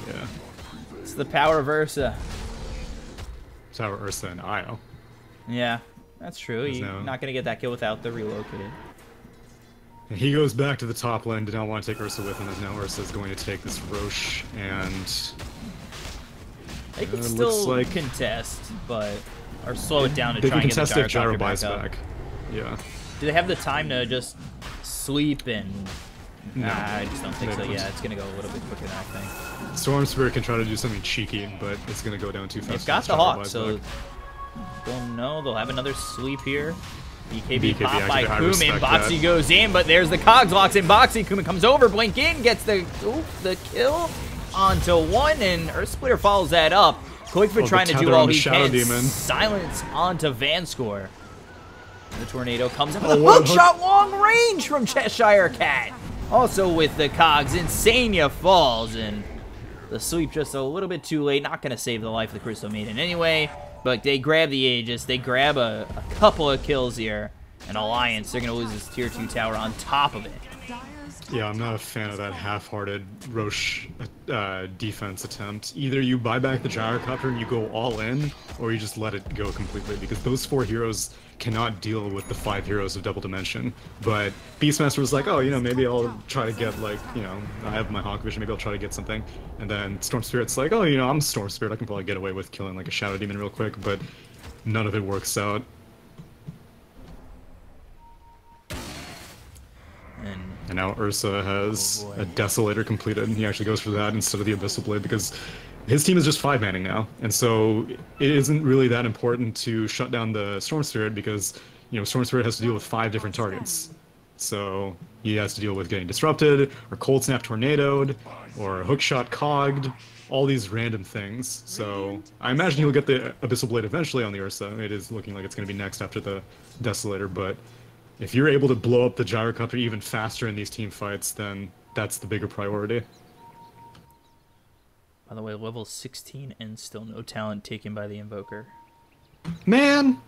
Yeah. It's the power of Ursa. Tower Ursa and Io. Yeah, that's true. You're not going to get that kill without the relocate. And he goes back to the top lane, did not want to take Ursa with him, as now Ursa is going to take this Roche, and they can still contest, but or slow it down to try and get the gyro buys back. Yeah. Do they have the time to just sleep and? No. Nah, I just don't think so. Yeah, it's gonna go a little bit quicker than I think. Storm Spirit can try to do something cheeky, but it's gonna go down too fast. They've got the Hawk, so don't know. They'll have another sleep here. BKB pop by Kumin. Boxy goes in, but there's the Cogs locks in Boxy. Kumin comes over, blink in, gets the kill onto one, and Earth Splitter follows that up. Koikfa trying to do all he can. Silence onto Vanscore. The tornado comes in with a hook shot long range from Cheshire Cat. Also with the Cogs, Insania falls, and the sleep just a little bit too late. Not going to save the life of the Crystal Maiden anyway. But they grab the Aegis, they grab a couple of kills here, and Alliance, they're going to lose this tier 2 tower on top of it. Yeah, I'm not a fan of that half-hearted Roche defense attempt. Either you buy back the Gyrocopter and you go all in, or you just let it go completely, because those 4 heroes cannot deal with the 5 heroes of Double Dimension. But Beastmaster was like, oh, you know, maybe I'll try to get, like, you know, I have my Hawk Vision, maybe I'll try to get something. And then Storm Spirit's like, oh, you know, I'm Storm Spirit, I can probably get away with killing, like, a Shadow Demon real quick, but none of it works out. And now Ursa has a Desolator completed, and he actually goes for that instead of the Abyssal Blade, because his team is just 5-manning now, and so it isn't really that important to shut down the Storm Spirit, because, you know, Storm Spirit has to deal with 5 different targets. So he has to deal with getting disrupted, or Cold Snap tornadoed, or Hookshot cogged, all these random things. So I imagine he'll get the Abyssal Blade eventually on the Ursa. It is looking like it's going to be next after the Desolator, but if you're able to blow up the Gyrocopter even faster in these team fights, then that's the bigger priority. By the way, level 16 and still no talent taken by the Invoker. Man!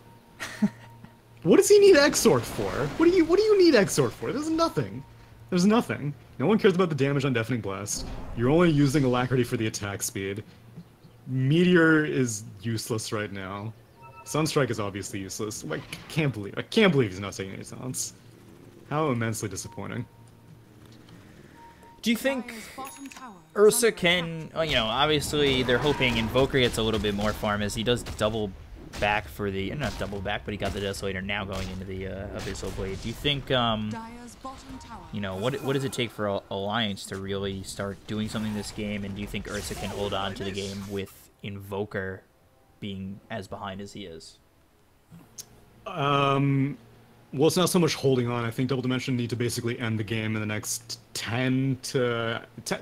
What does he need Exort for? What do you need Exort for? There's nothing. There's nothing. No one cares about the damage on Deafening Blast. You're only using Alacrity for the attack speed. Meteor is useless right now. Sunstrike is obviously useless. I can't believe he's not taking any talents. How immensely disappointing. Do you think Ursa can, you know, obviously they're hoping Invoker gets a little bit more farm as he does double back for the, not double back, but he got the Desolator now going into the Abyssal Blade. Do you think, you know, what does it take for Alliance to really start doing something in this game, and do you think Ursa can hold on to the game with Invoker being as behind as he is? Well, it's not so much holding on. I think Double Dimension need to basically end the game in the next 10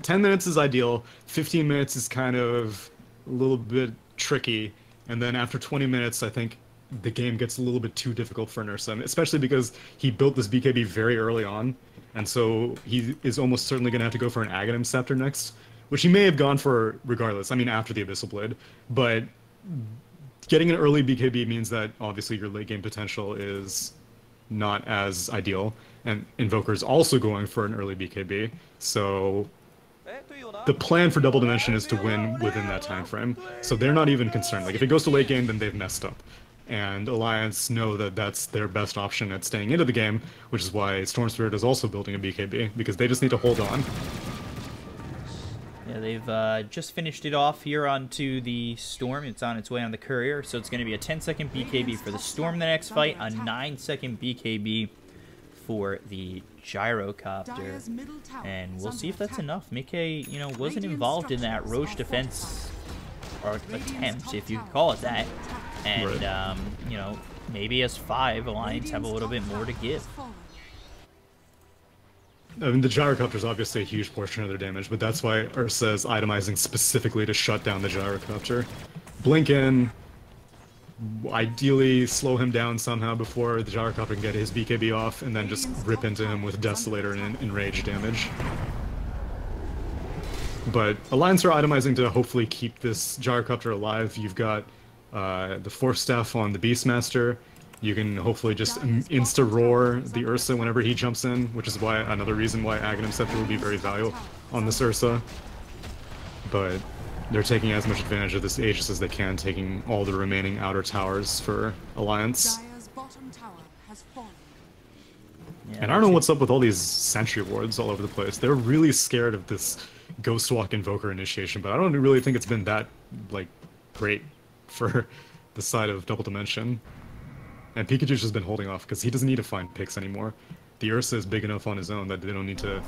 minutes is ideal. 15 minutes is kind of a little bit tricky. And then after 20 minutes, I think the game gets a little bit too difficult for Ursa, especially because he built this BKB very early on. And so he is almost certainly going to have to go for an Aghanim Scepter next, which he may have gone for regardless. I mean, after the Abyssal Blade. But getting an early BKB means that obviously your late game potential is not as ideal, and Invoker's also going for an early BKB, so the plan for Double Dimension is to win within that time frame. So they're not even concerned. Like, if it goes to late game, then they've messed up. And Alliance know that that's their best option at staying into the game, which is why Storm Spirit is also building a BKB, because they just need to hold on. Yeah, they've just finished it off here onto the Storm. It's on its way on the Courier, so it's going to be a 10-second BKB for the Storm in the next fight, a 9-second BKB for the Gyrocopter, and we'll see if that's enough. Mickey, you know, wasn't involved in that Roche defense, or attempt, if you could call it that, and, right. You know, maybe as 5, Alliance have a little bit more to give. I mean, the Gyrocopter is obviously a huge portion of their damage, but that's why Ursa is itemizing specifically to shut down the Gyrocopter. Blink in, ideally slow him down somehow before the Gyrocopter can get his BKB off, and then just rip into him with Desolator and Enrage damage. But Alliance are itemizing to hopefully keep this Gyrocopter alive. You've got the Force Staff on the Beastmaster. You can hopefully just insta-roar the Ursa whenever he jumps in, which is why another reason why Aghanim Scepter will be very valuable on this Ursa. But they're taking as much advantage of this Aegis as they can, taking all the remaining outer towers for Alliance. Yeah, And I don't know what's up with all these sentry wards all over the place. They're really scared of this Ghostwalk Invoker initiation, but I don't really think it's been that, like, great for the side of Double Dimension. And Pikachu's just been holding off, because he doesn't need to find picks anymore. The Ursa is big enough on his own that they don't need to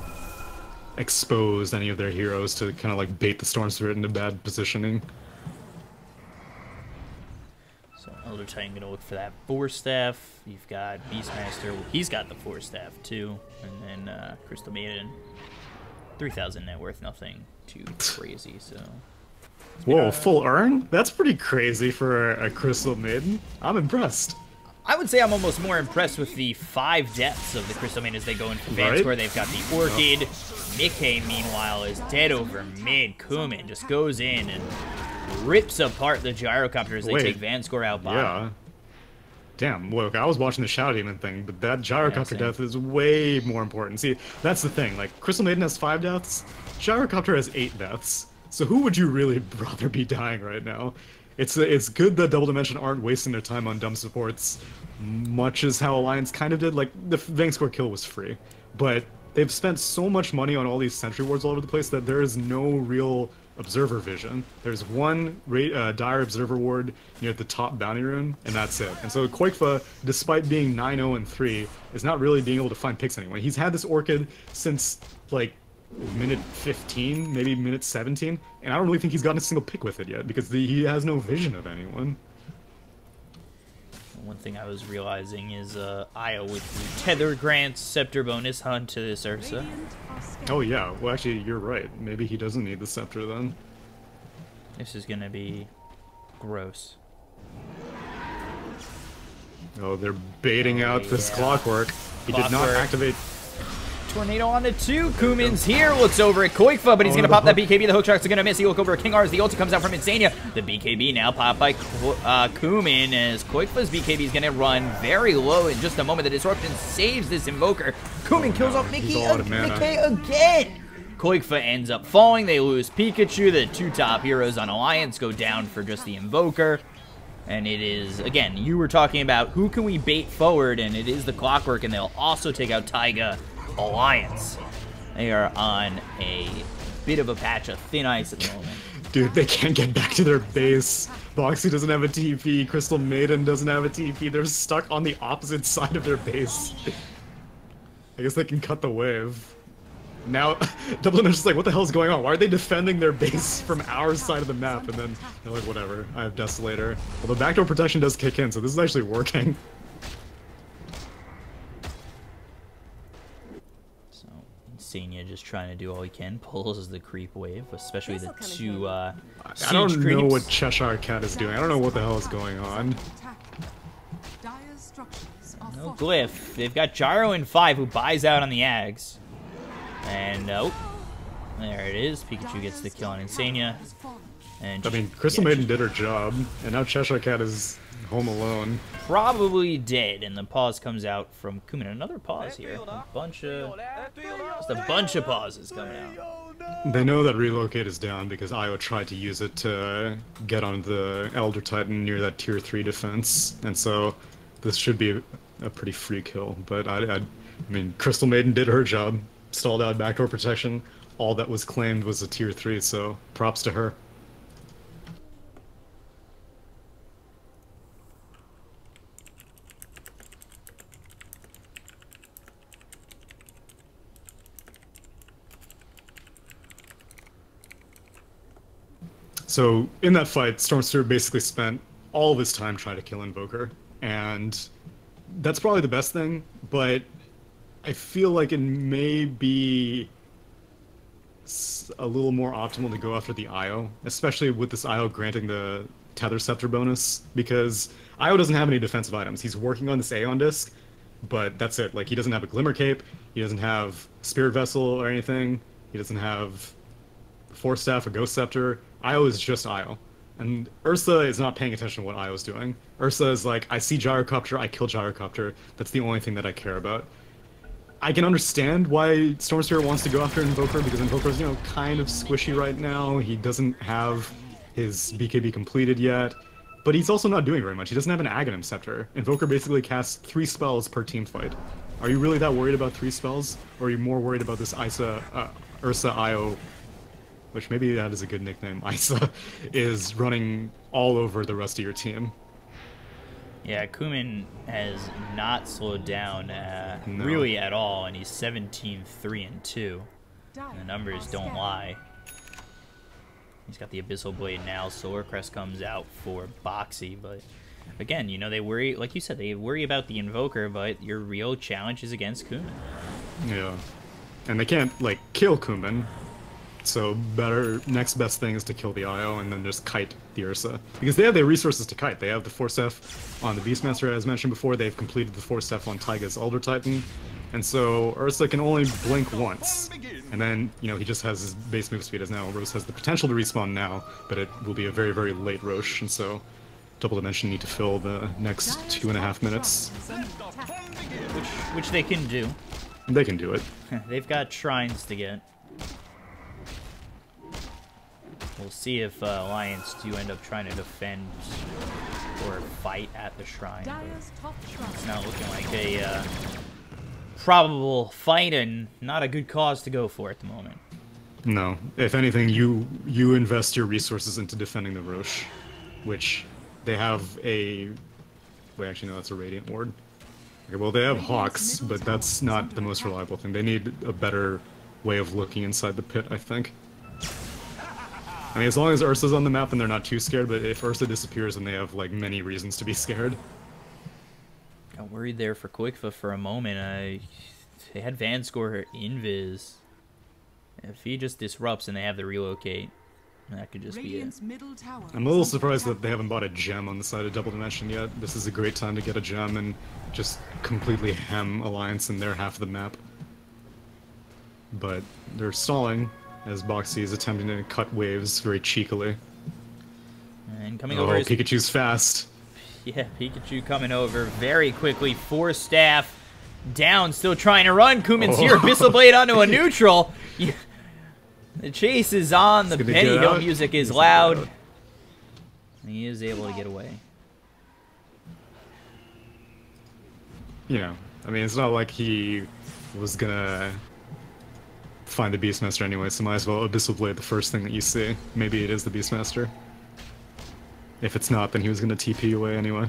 expose any of their heroes to kind of like bait the Storm Spirit into bad positioning. So Elder Titan gonna look for that Force Staff. You've got Beastmaster. Well, he's got the Force Staff too. And then Crystal Maiden. 3,000 net worth, nothing too crazy, so... Whoa, full urn? That's pretty crazy for a Crystal Maiden. I'm impressed. I would say I'm almost more impressed with the 5 deaths of the Crystal Maiden as they go into advance score. They've got the Orchid. Mickey, meanwhile, is dead over mid. Kumin just goes in and rips apart the Gyrocopter as they take Vanscore out bottom. Yeah. Damn, look, I was watching the Shadow Demon thing, but that Gyrocopter death is way more important. See, that's the thing. Like, Crystal Maiden has 5 deaths, Gyrocopter has 8 deaths. So who would you really rather be dying right now? It's good that Double Dimension aren't wasting their time on dumb supports, much as how Alliance kind of did. Like, the Vangscore kill was free, but they've spent so much money on all these sentry wards all over the place that there is no real observer vision. There's one dire observer ward near the top bounty rune, and that's it. And so Koikfa, despite being 9-0 and 3, is not really being able to find picks anyway. He's had this Orchid since, like, minute 15, maybe minute 17, and I don't really think he's gotten a single pick with it yet, because he has no vision of anyone. One thing I was realizing is Io with the Tether grants Scepter bonus onto this Ursa. Oh yeah, well actually you're right. Maybe he doesn't need the Scepter then. This is gonna be gross. Oh, they're baiting out this Clockwork. He did not activate... Tornado on the 2. Kumin's here. Looks over at Koikfa, but he's going to pop that BKB. The hook shots are going to miss. He look over at King R's. The ulti comes out from Insania. The BKB now popped by Kumin as Koikfa's BKB is going to run very low in just a moment. The disruption saves this Invoker. Kumin kills off Mickey again. Koikfa ends up falling. They lose Pikachu. The 2 top heroes on Alliance go down for just the Invoker. And it is, again, you were talking about who can we bait forward, and it is the Clockwork, and they'll also take out Taiga. Alliance. They are on a bit of a patch of thin ice at the moment. Dude, they can't get back to their base. Boxy doesn't have a TP. Crystal Maiden doesn't have a TP. They're stuck on the opposite side of their base. I guess they can cut the wave. Now, Double Dimension's just like, what the hell is going on? Why are they defending their base from our side of the map? And then they're like, whatever, I have Desolator. Although backdoor protection does kick in, so this is actually working. Insania just trying to do all he can, pulls the creep wave, especially the 2 I don't know what Cheshire Cat is doing. I don't know what the hell is going on. No glyph. They've got Gyro in 5 who buys out on the Ags. And, oh, there it is. Pikachu gets the kill on Insania. And I mean, Crystal Maiden did her job, and now Cheshire Cat is home alone. Probably dead, and the pause comes out from Kumin. Another pause here. Just a bunch of pauses coming out. They know that relocate is down because Io tried to use it to get on the Elder Titan near that tier 3 defense, and so this should be a pretty free kill. But I mean, Crystal Maiden did her job, stalled out backdoor protection. All that was claimed was a tier 3, so props to her. So in that fight, Stormster basically spent all of his time trying to kill Invoker, and that's probably the best thing, but I feel like it may be a little more optimal to go after the Io, especially with this Io granting the Tether Scepter bonus, because Io doesn't have any defensive items. He's working on this Aeon Disc, but that's it. Like, he doesn't have a Glimmer Cape, he doesn't have Spirit Vessel or anything, he doesn't have Force Staff or Ghost Scepter. Io is just Io. And Ursa is not paying attention to what Io's doing. Ursa is like, I see Gyrocopter, I kill Gyrocopter. That's the only thing that I care about. I can understand why Stormspirit wants to go after Invoker, because Invoker's, you know, kind of squishy right now. He doesn't have his BKB completed yet. But he's also not doing very much. He doesn't have an Aghanim Scepter. Invoker basically casts 3 spells per team fight. Are you really that worried about 3 spells? Or are you more worried about this Ursa Io, which maybe that is a good nickname, Isa, is running all over the rest of your team? Yeah, Kumin has not slowed down No. really at all, and he's 17-3-2. And the numbers don't lie. He's got the Abyssal Blade now. Solar Crest comes out for Boxy, but again, you know, they worry, like you said, they worry about the Invoker, but your real challenge is against Kumin. Yeah. And they can't, like, kill Kumin. So next best thing is to kill the Io and then just kite the Ursa. Because they have the resources to kite. They have the Force F on the Beastmaster, as mentioned before. They've completed the Force F on Taiga's Elder Titan. And so Ursa can only blink once. And then, you know, he just has his base move speed as now. Rosh has the potential to respawn now, but it will be a very, very late Rosh. And so Double Dimension need to fill the next 2.5 minutes. Which they can do. They can do it. They've got shrines to get. We'll see if Alliance do end up trying to defend or fight at the shrine. It's not looking like a probable fight, and not a good cause to go for at the moment. No. If anything, you invest your resources into defending the Rosh, which they have a... Wait, actually, no, that's a Radiant Ward. Okay, well, they have Hawks, but that's not the most reliable thing. They need a better way of looking inside the pit, I think. I mean, as long as Ursa's on the map and they're not too scared, but if Ursa disappears, then they have, like, many reasons to be scared. Got worried there for Quickfa for a moment. They had Vanscore Invis. If he just disrupts and they have the relocate, that could just be it. I'm a little surprised that they haven't bought a gem on the side of Double Dimension yet. This is a great time to get a gem and just completely hem Alliance in their half of the map. But they're stalling, as Boxy is attempting to cut waves very cheekily. And coming over is... Pikachu's fast. Yeah, Pikachu coming over very quickly. Force Staff down, still trying to run. Kumin's here, Abyssal Blade onto a neutral. The chase is on, the Penny Hill music is loud. He is able to get away. You know, I mean, it's not like he was gonna find the Beastmaster anyway, so might as well Abyssal Blade the first thing that you see. Maybe it is the Beastmaster. If it's not, then he was gonna TP away anyway.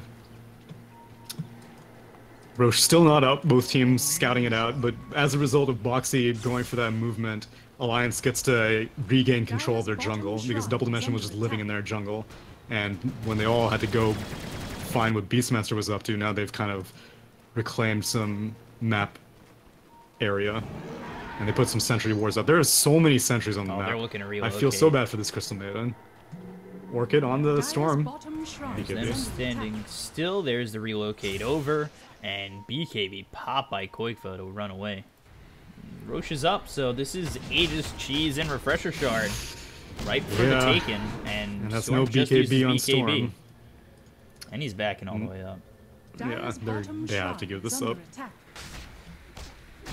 Rosh still not up, both teams scouting it out, but as a result of Boxy going for that movement, Alliance gets to regain control of their jungle, because Double Dimension was just living in their jungle, and when they all had to go find what Beastmaster was up to, now they've kind of reclaimed some map area. And they put some sentry wards up. There are so many sentries on the map. They're looking to relocate. I feel so bad for this Crystal Maiden. Orchid on the storm. Them standing still. There's the relocate over, and BKB popped by Koikfa to run away. Rosh is up, so this is Aegis, Cheese, and Refresher Shard. Right for the taken, and that's Storm no just BKB uses on BKB. Storm. And he's backing all the way up. Yeah, they have to give this up.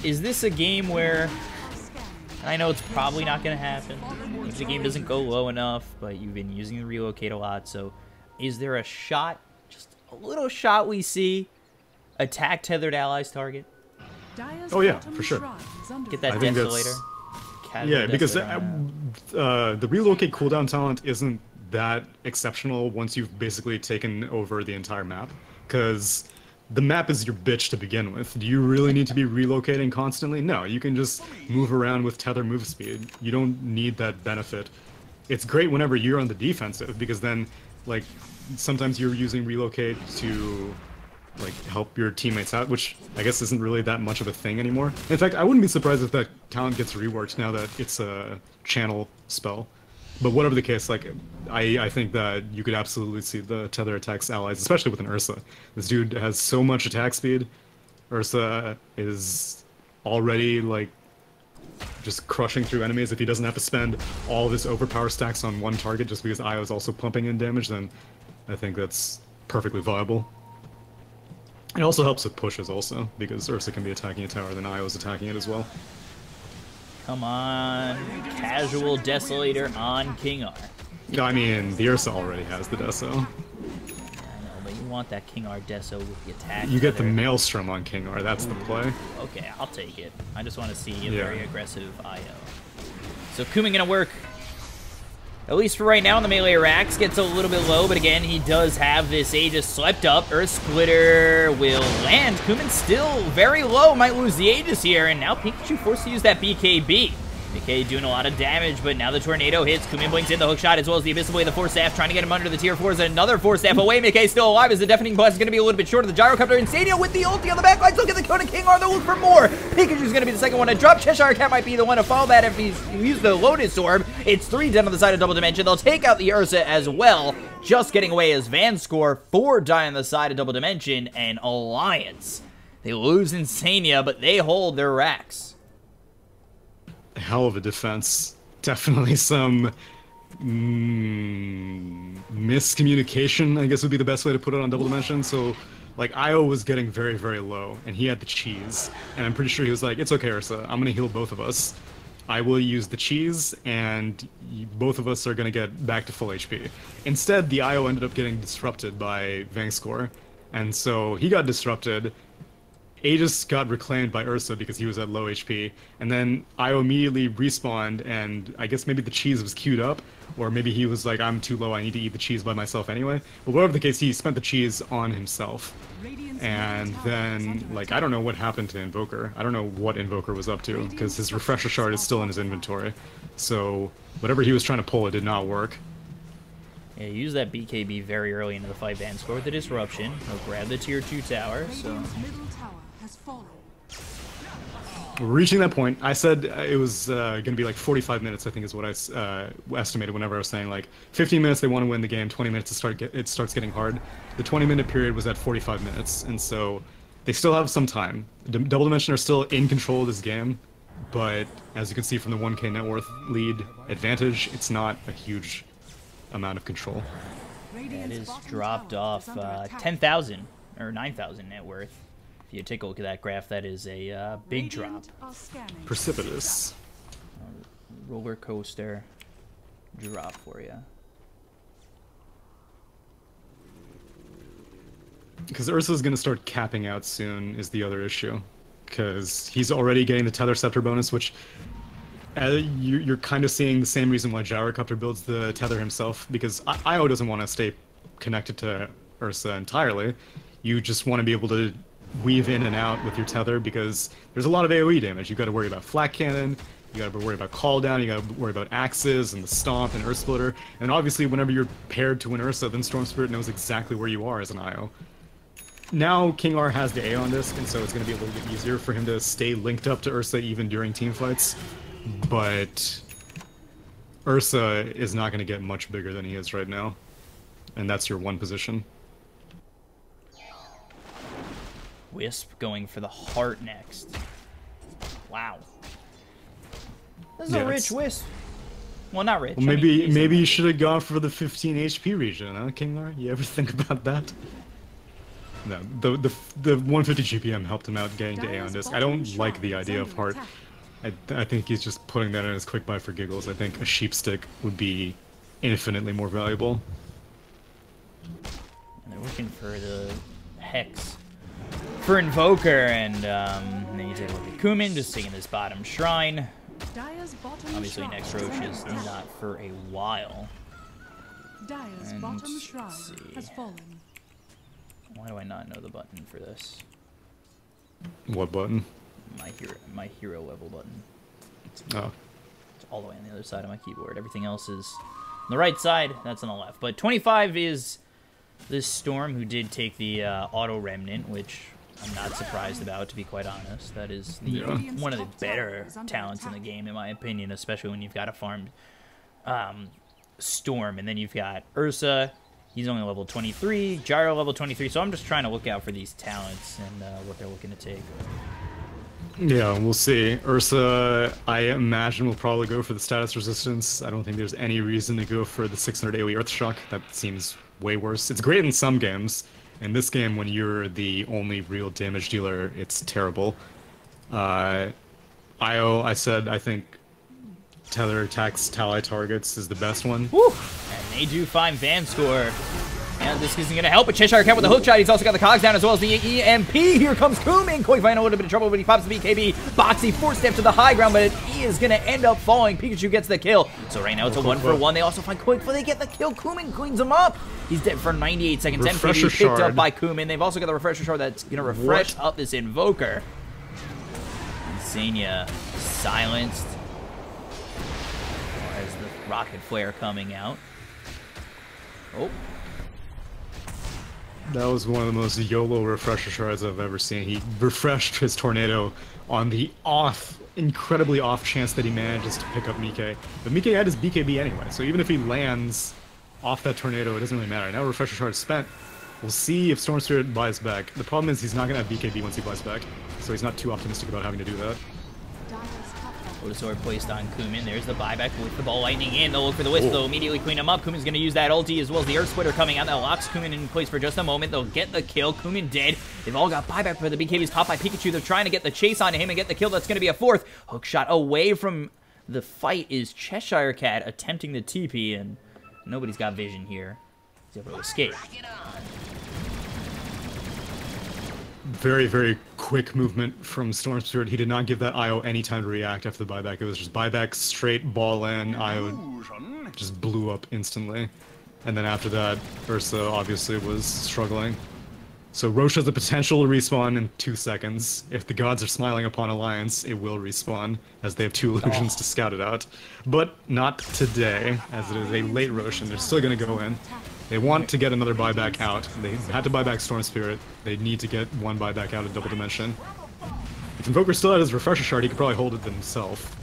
Is this a game where I know it's probably not going to happen if the game doesn't go low enough, but you've been using the relocate a lot, so is there a shot, just a little shot we see, attack tethered allies target? Oh yeah, for sure. Get that I think Desolator. Yeah, because the relocate cooldown talent isn't that exceptional once you've basically taken over the entire map, because the map is your bitch to begin with. Do you really need to be relocating constantly? No, you can just move around with tether move speed. You don't need that benefit. It's great whenever you're on the defensive, because then, like, sometimes you're using relocate to, like, help your teammates out, which I guess isn't really that much of a thing anymore. In fact, I wouldn't be surprised if that talent gets reworked now that it's a channel spell. But whatever the case, like, I think that you could absolutely see the tether attacks allies, especially with an Ursa. This dude has so much attack speed. Ursa is already, like, just crushing through enemies. If he doesn't have to spend all of his overpower stacks on one target just because Io is also pumping in damage, then I think that's perfectly viable. It also helps with pushes also, because Ursa can be attacking a tower, then Io is attacking it as well. Come on, casual Desolator on King R. I mean, the Ursa already has the Deso. I know, but you want that King R Deso with the attack. You get the Maelstrom on King R, that's the play. Okay, I'll take it. I just want to see a very aggressive IO. So Kumin gonna work, at least for right now, in the melee racks. Gets a little bit low, but again, he does have this Aegis swept up. Earth Splitter will land. Kumin still very low, might lose the Aegis here, and now Pikachu forced to use that BKB. BK doing a lot of damage, but now the Tornado hits. Kumin blinks in the hook shot as well as the Abyssal Blade, the Force Staff, trying to get him under the tier 4s, and another Force Staff away. McKay still alive as the Deafening Blast is going to be a little bit short of the Gyrocopter. Insania with the ulti on the back lines. Look at the Kona King R, they'll look for more. Pikachu's going to be the second one to drop. Cheshire Cat might be the one to follow that if he's used the Lotus Orb. It's 3 dead on the side of Double Dimension. They'll take out the Ursa as well. Just getting away as Van score, 4 die on the side of Double Dimension, and Alliance. They lose Insania, but they hold their racks. Hell of a defense. Definitely some miscommunication, I guess would be the best way to put it on Double Dimension. So, like, Io was getting very, very low, and he had the cheese. And I'm pretty sure he was like, it's okay, Ursa, I'm gonna heal both of us. I will use the cheese, and both of us are gonna get back to full HP. Instead, the Io ended up getting disrupted by Vangscore, and so he got disrupted. Aegis got reclaimed by Ursa because he was at low HP, and then Io immediately respawned, and I guess maybe the cheese was queued up, or maybe he was like, I'm too low, I need to eat the cheese by myself anyway. But whatever the case, he spent the cheese on himself. And then, like, I don't know what happened to Invoker. I don't know what Invoker was up to, because his Refresher Shard is still in his inventory. So, whatever he was trying to pull, it did not work. Yeah, he used that BKB very early into the fight. Van score with the Disruption. He'll grab the tier 2 tower, so... Reaching that point, I said it was going to be like 45 minutes, I think is what I estimated whenever I was saying, like, 15 minutes they want to win the game, 20 minutes it starts getting hard. The 20-minute period was at 45 minutes, and so they still have some time. Double Dimension are still in control of this game, but as you can see from the 1k net worth lead advantage, it's not a huge amount of control. It is dropped off 10,000, or 9,000 net worth. If you take a look at that graph, that is a big drop. Precipitous. Roller coaster drop for you. Because Ursa's going to start capping out soon is the other issue. Because he's already getting the Tether Scepter bonus, which you're kind of seeing the same reason why Gyrocopter builds the Tether himself, because Io doesn't want to stay connected to Ursa entirely. You just want to be able to weave in and out with your Tether, because there's a lot of AoE damage. You got to worry about Flak Cannon, you got to worry about Call Down, you got to worry about Axes and the Stomp and Earth Splitter, and obviously whenever you're paired to an Ursa, then Storm Spirit knows exactly where you are as an IO. Now King R has the Aeon Disc, and so it's going to be a little bit easier for him to stay linked up to Ursa even during teamfights, but Ursa is not going to get much bigger than he is right now, and that's your one position. Wisp going for the heart next. Wow. This is a rich Wisp. Well, not rich. Well, maybe you should have gone for the 15 HP region, huh, King R? You ever think about that? No, the 150 GPM helped him out getting to Aeon Disc. I don't like the idea of heart. I think he's just putting that in his quick buy for giggles. I think a sheep stick would be infinitely more valuable. And they're looking for the Hex for Invoker, and then you take a look at Kumin, just taking this bottom shrine. Dire's bottom Obviously, shrine next is Roche under is attack. not for a while. Dire's And bottom let's shrine see. has fallen. Why do I not know the button for this? What button? My hero level button. Oh. It's all the way on the other side of my keyboard. Everything else is on the right side. That's on the left. But 25 is this Storm, who did take the auto remnant, which I'm not surprised about, to be quite honest. That is the one of the better talents in the game, in my opinion, especially when you've got a farmed Storm, and then you've got Ursa. He's only level 23, Gyro level 23, so I'm just trying to look out for these talents and what they're looking to take. Yeah, we'll see. Ursa, I imagine, will probably go for the status resistance. I don't think there's any reason to go for the 600 AoE Earthshock. That seems way worse. It's great in some games. In this game, when you're the only real damage dealer, it's terrible. Io, I said, I think Tether attacks Tally targets is the best one. Woo! And they do find Van Score. And this isn't going to help, but Cheshire Cat with the hook shot. He's also got the cogs down as well as the EMP. Here comes Kumin. Koi find a little bit of trouble, but he pops the BKB. Boxy forced step to the high ground, but he is going to end up falling. Pikachu gets the kill. So right now it's a 1-for-1. They also find Koi before they get the kill. Kumin cleans him up. He's dead for 98 seconds. Refresher MKB picked up shard. by Kumin. They've also got the Refresher Shard that's going to refresh up this Invoker. Insania silenced. As the Rocket Flare coming out. Oh. That was one of the most YOLO refresher shards I've ever seen. He refreshed his tornado on the incredibly off chance that he manages to pick up Mike. But Mike had his BKB anyway, so even if he lands off that tornado, it doesn't really matter. Now refresher shard is spent. We'll see if Storm Spirit buys back. The problem is he's not going to have BKB once he buys back, so he's not too optimistic about having to do that. Otisor placed on Kumin. There's the buyback with the ball lightning in. They'll look for the wisp. They'll immediately clean him up. Kumin's going to use that ulti as well as the Earth Splitter coming out. That locks Kumin in place for just a moment. They'll get the kill. Kumin dead. They've all got buyback for the BKBs popped by Pikachu. They're trying to get the chase onto him and get the kill. That's going to be a fourth. Hook shot away from the fight is Cheshire Cat attempting the TP, and nobody's got vision here. He's able to escape. Very, very quick movement from Storm Spirit. He did not give that Io any time to react after the buyback. It was just buyback, straight ball in. Io just blew up instantly. And then after that, Ursa obviously was struggling. So Roche has the potential to respawn in 2 seconds. If the gods are smiling upon Alliance, it will respawn, as they have 2 illusions to scout it out. But not today, as it is a late Roche, and they're still going to go in. They want to get another buyback out. They had to buy back Storm Spirit. They need to get one buyback out of Double Dimension. If Invoker still had his Refresher Shard, he could probably hold it himself.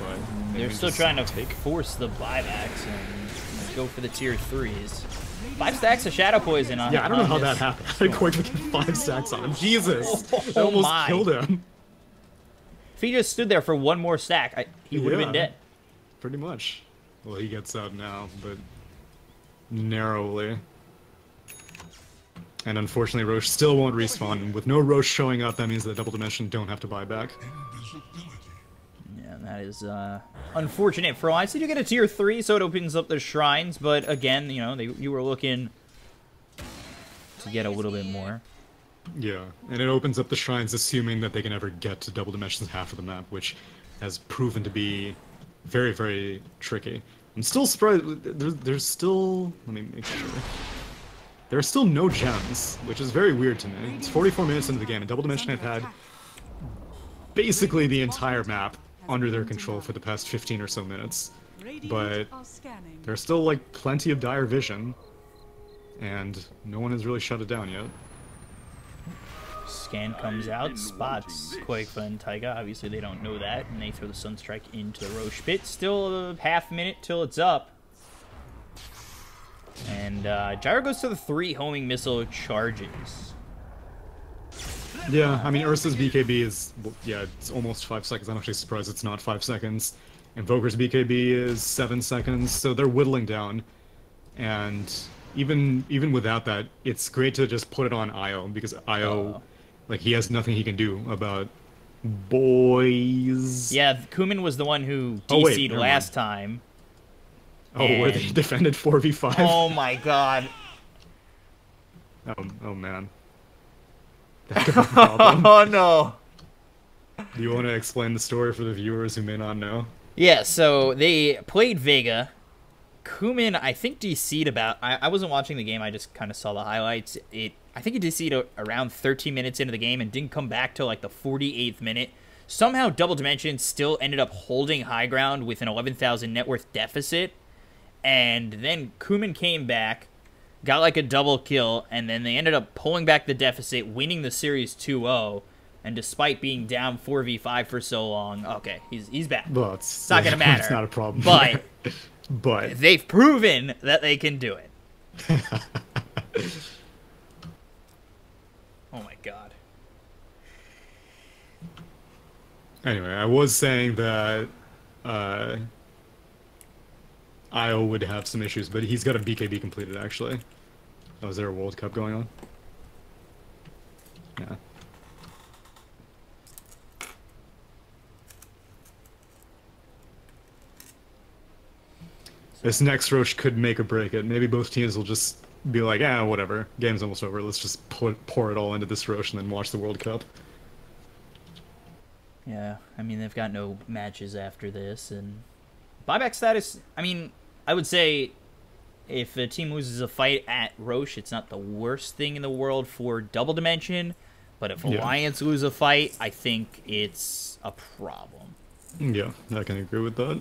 But they're still trying to force the buybacks and go for the tier 3s. 5 stacks of Shadow Poison on yeah, I don't know how that this happened. How did Quick get 5 stacks on him? Jesus! That Oh almost my. killed him. If he just stood there for one more stack, he would have been Yeah. dead. Pretty much. Well, he gets out now, but narrowly. And unfortunately, Roche still won't respawn. And with no Roche showing up, that means that Double Dimension don't have to buy back. Yeah, that is unfortunate for Alliance. They do get a tier 3, so it opens up the shrines. But again, you know, you were looking to get a little bit more. Yeah, and it opens up the shrines assuming that they can ever get to Double Dimension's half of the map, which has proven to be very, very tricky. I'm still surprised. There's still... Let me make sure. There are still no gems, which is very weird to me. It's 44 minutes into the game, and Double Dimension have had basically the entire map under their control for the past 15 or so minutes. But there's still, like, plenty of dire vision, and no one has really shut it down yet. Scan comes out, spots Quakefa and Taiga. Obviously, they don't know that, and they throw the Sunstrike into the Roche pit. Still a half minute till it's up. And Gyro goes to the 3 homing missile charges. Yeah, I mean, Ursa's BKB is, yeah, it's almost 5 seconds. I'm actually surprised it's not 5 seconds. Invoker's BKB is 7 seconds, so they're whittling down. And even without that, it's great to just put it on Io, because Io, like, he has nothing he can do about Boys. Yeah, Kumin was the one who Oh, wait, DC'd never last time. Oh, where they And- defended 4v5? Oh my god. Oh man. That could be a problem. Oh no. Do you want to explain the story for the viewers who may not know? Yeah, so they played Vega. Kumin, I think, DC'd about... I wasn't watching the game, I just kind of saw the highlights. I think he DC'd around 13 minutes into the game and didn't come back till like the 48th minute. Somehow Double Dimension still ended up holding high ground with an 11,000 net worth deficit. And then Kumin came back, got like a double kill, and then they ended up pulling back the deficit, winning the series 2-0. And despite being down 4v5 for so long, okay, he's back. Well, It's not gonna matter. It's not a problem. But they've proven that they can do it. Oh my god. Anyway, I was saying that Io would have some issues, but he's got a BKB completed, actually. Oh, is there a World Cup going on? Yeah. This next Roche could make or break it. Maybe both teams will just be like, ah, whatever. Game's almost over. Let's just pour it all into this Roche and then watch the World Cup. Yeah, I mean, they've got no matches after this, and buyback status, I mean, I would say if a team loses a fight at Roche, it's not the worst thing in the world for Double Dimension, but if Alliance lose a fight, I think it's a problem. Yeah, I can agree with that.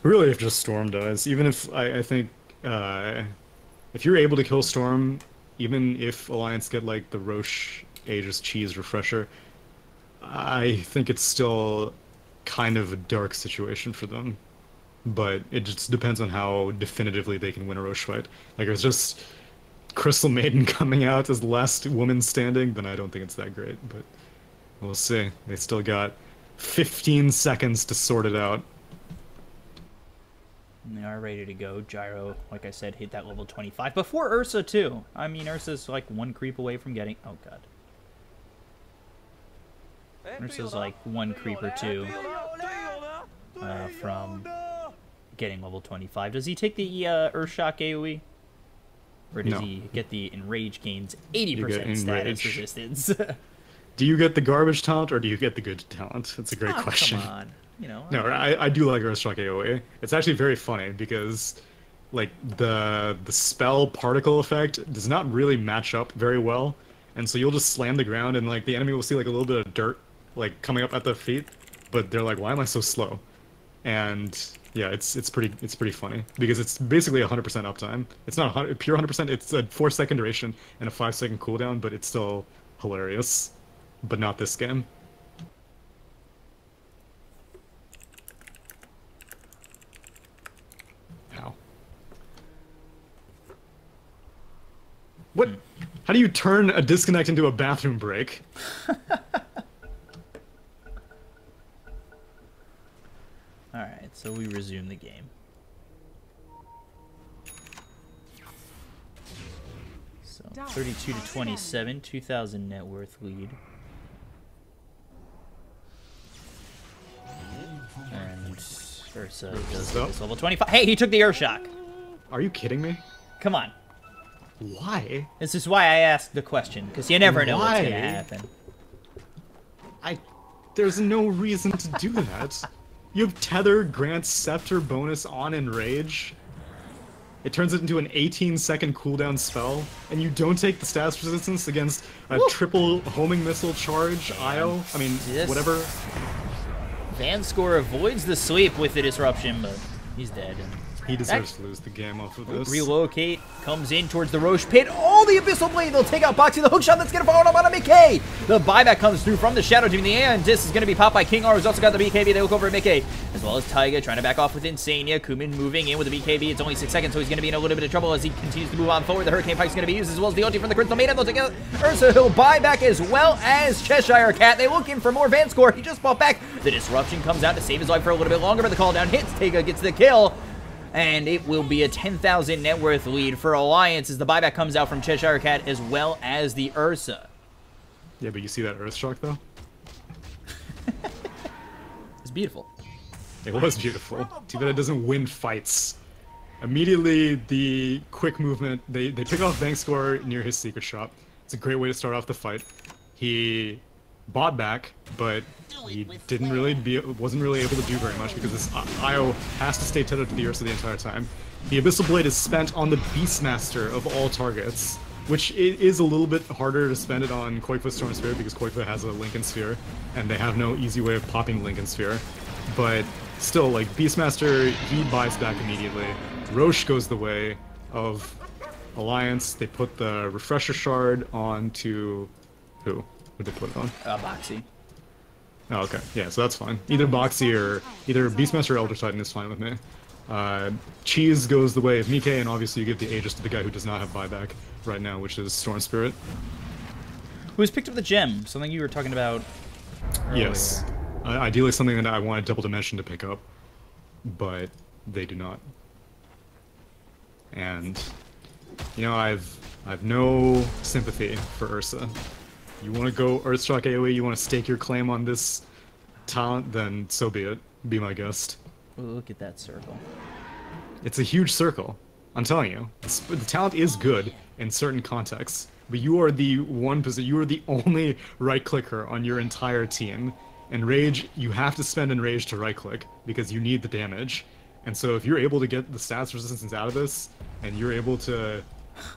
Really, if just Storm dies, even if I think if you're able to kill Storm, even if Alliance get like the Roche Aegis Cheese refresher, I think it's still kind of a dark situation for them. But it just depends on how definitively they can win a Roche fight. Like, if it's just Crystal Maiden coming out as the last woman standing, then I don't think it's that great. But we'll see. They still got 15 seconds to sort it out. And they are ready to go. Gyro, like I said, hit that level 25. Before Ursa, too. I mean, Ursa's like one creep away from getting... Oh, God. Ursa's like one creep or two from getting level 25. Does he take the Earthshock AoE? Or does he get the Enrage gains 80% status resistance? Do you get the garbage talent or do you get the good talent? That's a great question. Come on. You know, no, I do like Earthshock AoE. It's actually very funny because, like, the spell particle effect does not really match up very well, and so you'll just slam the ground and like the enemy will see like a little bit of dirt like coming up at their feet, but they're like, why am I so slow? And yeah, it's pretty funny because it's basically 100% uptime. It's not pure 100%. It's a 4-second duration and a 5-second cooldown, but it's still hilarious. But not this game. How? What? How do you turn a disconnect into a bathroom break? Alright, so we resume the game. So 32 to 27, 2,000 net worth lead. And Ursa does this level 25. Hey, he took the Earthshock! Are you kidding me? Come on. Why? This is why I asked the question, because you never know what's gonna happen. There's no reason to do that. You have Tether grants Scepter bonus on Enrage. It turns it into an 18-second cooldown spell, and you don't take the status resistance against a triple homing missile charge IO. I mean, whatever. Vanscore avoids the sleep with the disruption, but he's dead. He deserves to lose the game off of this. Relocate, comes in towards the Roche pit. Oh, the Abyssal Blade! They'll take out Boxy, the hookshot that's going to follow up on a Mickey! The buyback comes through from the Shadow Team in the air, and this is going to be popped by King R, who's also got the BKB. They look over at Mickey, as well as Taiga trying to back off with Insania. Kumin moving in with the BKB. It's only 6 seconds, so he's going to be in a little bit of trouble as he continues to move on forward. The Hurricane Pike's going to be used, as well as the ulti from the Crystal Maiden. They'll take out Ursa, who'll buyback as well as Cheshire Cat. They look in for more Vanscore. He just fought back. The disruption comes out to save his life for a little bit longer, but the call down hits. Taiga gets the kill. And it will be a 10,000 net worth lead for Alliance as the buyback comes out from Cheshire Cat as well as the Ursa. Yeah, but you see that Earthshock though? It's beautiful. It was beautiful. Too bad it doesn't win fights. Immediately, the quick movement, they pick off bank score near his secret shop. It's a great way to start off the fight. He bought back, but he wasn't really able to do very much because this IO has to stay tethered to the Ursa the entire time. The Abyssal Blade is spent on the Beastmaster of all targets, which is a little bit harder to spend it on Koikva's Storm Sphere because Koikva has a Lincoln Sphere, and they have no easy way of popping Lincoln Sphere. But still, like, Beastmaster, he buys back immediately. Roche goes the way of Alliance. They put the Refresher Shard onto... Who? Who'd they put it on? Boxy. Oh, okay. Yeah, so that's fine. Either Boxy or... Either Beastmaster or Elder Titan is fine with me. Cheese goes the way of Mike, and obviously you give the Aegis to the guy who does not have buyback right now, which is Storm Spirit. Who's picked up the gem? Something you were talking about earlier. Yes. Ideally something that I wanted Double Dimension to pick up, but they do not. And, you know, I've no sympathy for Ursa. You want to go Earthshock AoE, you want to stake your claim on this talent, then so be it. Be my guest. Ooh, look at that circle. It's a huge circle. I'm telling you. The talent is good in certain contexts, but you are the you are the only right-clicker on your entire team. And Rage, you have to spend Enrage to right-click, because you need the damage. And so if you're able to get the stats resistance out of this, and you're able to,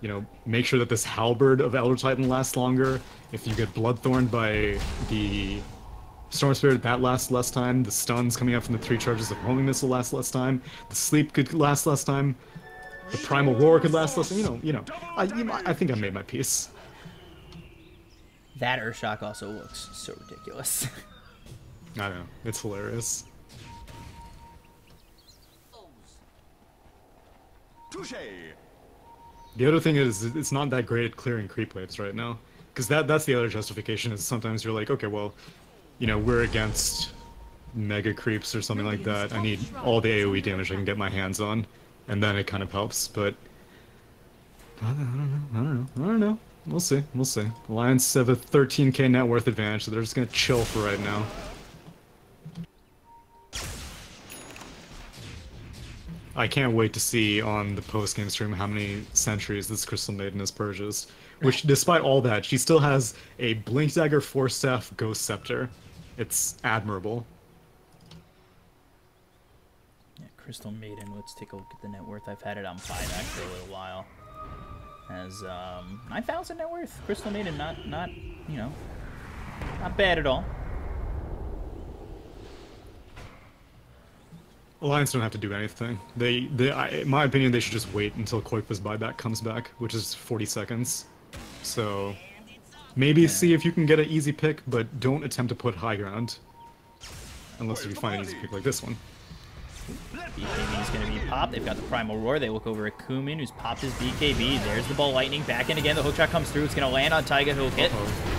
you know, make sure that this Halberd of Elder Titan lasts longer, if you get Bloodthorned by the Storm Spirit, that lasts less time, the stuns coming out from the 3 charges of Homing Missile last less time, the Sleep could last less time, the Primal Roar could last less time, I think I made my peace. That Earthshock also looks so ridiculous. I know, it's hilarious. The other thing is, it's not that great at clearing creep waves right now. Because that's the other justification, is sometimes you're like, okay, well, you know, we're against mega creeps or something like that. I need all the AoE damage I can get my hands on. And then it kind of helps, but... I don't know. We'll see. Alliance have a 13k net worth advantage, so they're just gonna chill for right now. I can't wait to see on the post-game stream how many centuries this Crystal Maiden has purchased. Which, despite all that, she still has a Blink Dagger, Force Staff, Ghost Scepter. It's admirable. Yeah, Crystal Maiden, let's take a look at the net worth. I've had it on 5 for a little while. Has 9,000 net worth. Crystal Maiden, not you know, not bad at all. Alliance don't have to do anything. In my opinion, they should just wait until Koikva's buyback comes back, which is 40 seconds. So, maybe see if you can get an easy pick, but don't attempt to put high ground. Unless you find an easy pick like this one. BKB is going to be popped. They've got the Primal Roar. They look over at Kumin, who's popped his BKB. There's the Ball Lightning. Back in again. The hook shot comes through. It's going to land on Taiga. He'll get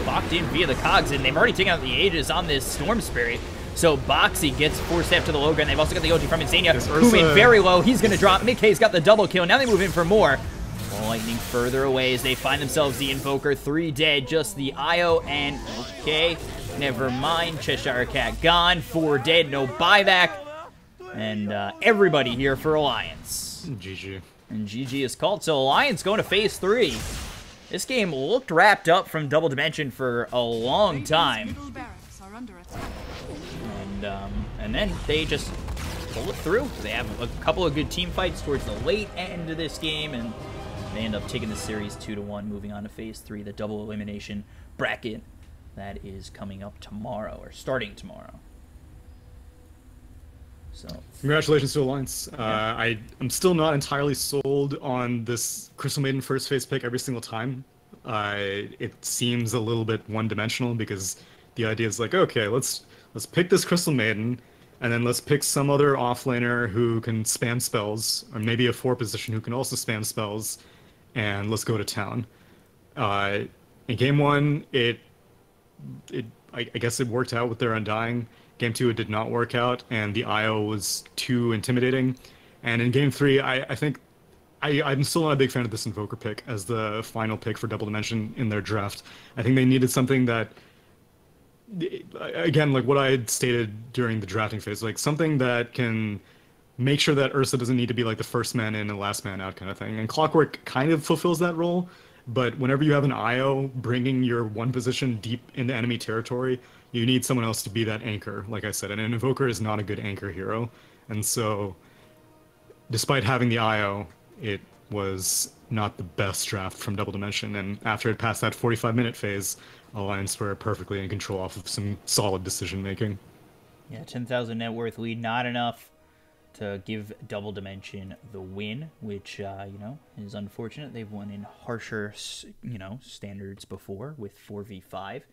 locked in via the cogs, and they've already taken out the Aegis on this Storm Spirit. So Boxy gets Force Staff to the low ground. They've also got the OG from Insania. Kumin very low. He's going to drop. Mickey's got the double kill. Now they move in for more. Ball Lightning further away as they find themselves the Invoker. 3 dead. Just the IO and okay. Never mind. Cheshire Cat gone. 4 dead. No buyback. And everybody here for Alliance. GG. And GG is called. So Alliance going to phase 3. This game looked wrapped up from Double Dimension for a long time. And then they just pull it through. They have a couple of good team fights towards the late end of this game, and they end up taking the series 2-1, moving on to phase 3, the double elimination bracket that is coming up tomorrow, or starting tomorrow. So congratulations to Alliance. I'm still not entirely sold on this Crystal Maiden first phase pick every single time. It seems a little bit one-dimensional because the idea is like, okay, let's pick this Crystal Maiden, and then let's pick some other offlaner who can spam spells, or maybe a 4 position who can also spam spells, and let's go to town. In game 1, I guess it worked out with their Undying. Game 2, it did not work out, and the IO was too intimidating. And in game 3, I think I'm still not a big fan of this Invoker pick as the final pick for Double Dimension in their draft. I think they needed something that, again, like what I had stated during the drafting phase, like something that can make sure that Ursa doesn't need to be like the first man in and last man out kind of thing. And Clockwork kind of fulfills that role, but whenever you have an IO bringing your one position deep into enemy territory, you need someone else to be that anchor, like I said. And an Invoker is not a good anchor hero. And so, despite having the IO, it was not the best draft from Double Dimension. And after it passed that 45-minute phase, Alliance were perfectly in control off of some solid decision making. Yeah, 10,000 net worth lead, not enough to give Double Dimension the win, which, you know, is unfortunate. They've won in harsher, you know, standards before with 4v5.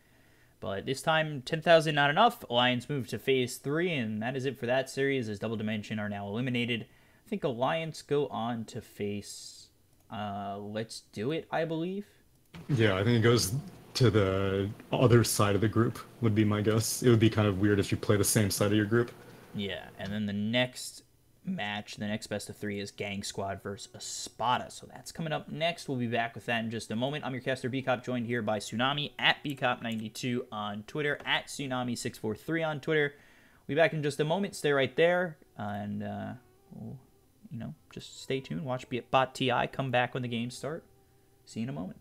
But this time, 10,000 not enough. Alliance moved to phase 3, and that is it for that series, as Double Dimension are now eliminated. I think Alliance go on to face Let's Do It, I believe. Yeah, I think it goes to the other side of the group, would be my guess. It would be kind of weird if you play the same side of your group. Yeah, and then the next match, the next best of 3 is Gang Squad versus Espada. So that's coming up next. We'll be back with that in just a moment. I'm your caster, BCop, joined here by Tsunami at BCop92 on Twitter, at Tsunami643 on Twitter. We'll be back in just a moment. Stay right there, and we'll, you know, just stay tuned. Watch Bot TI come back when the games start. See you in a moment.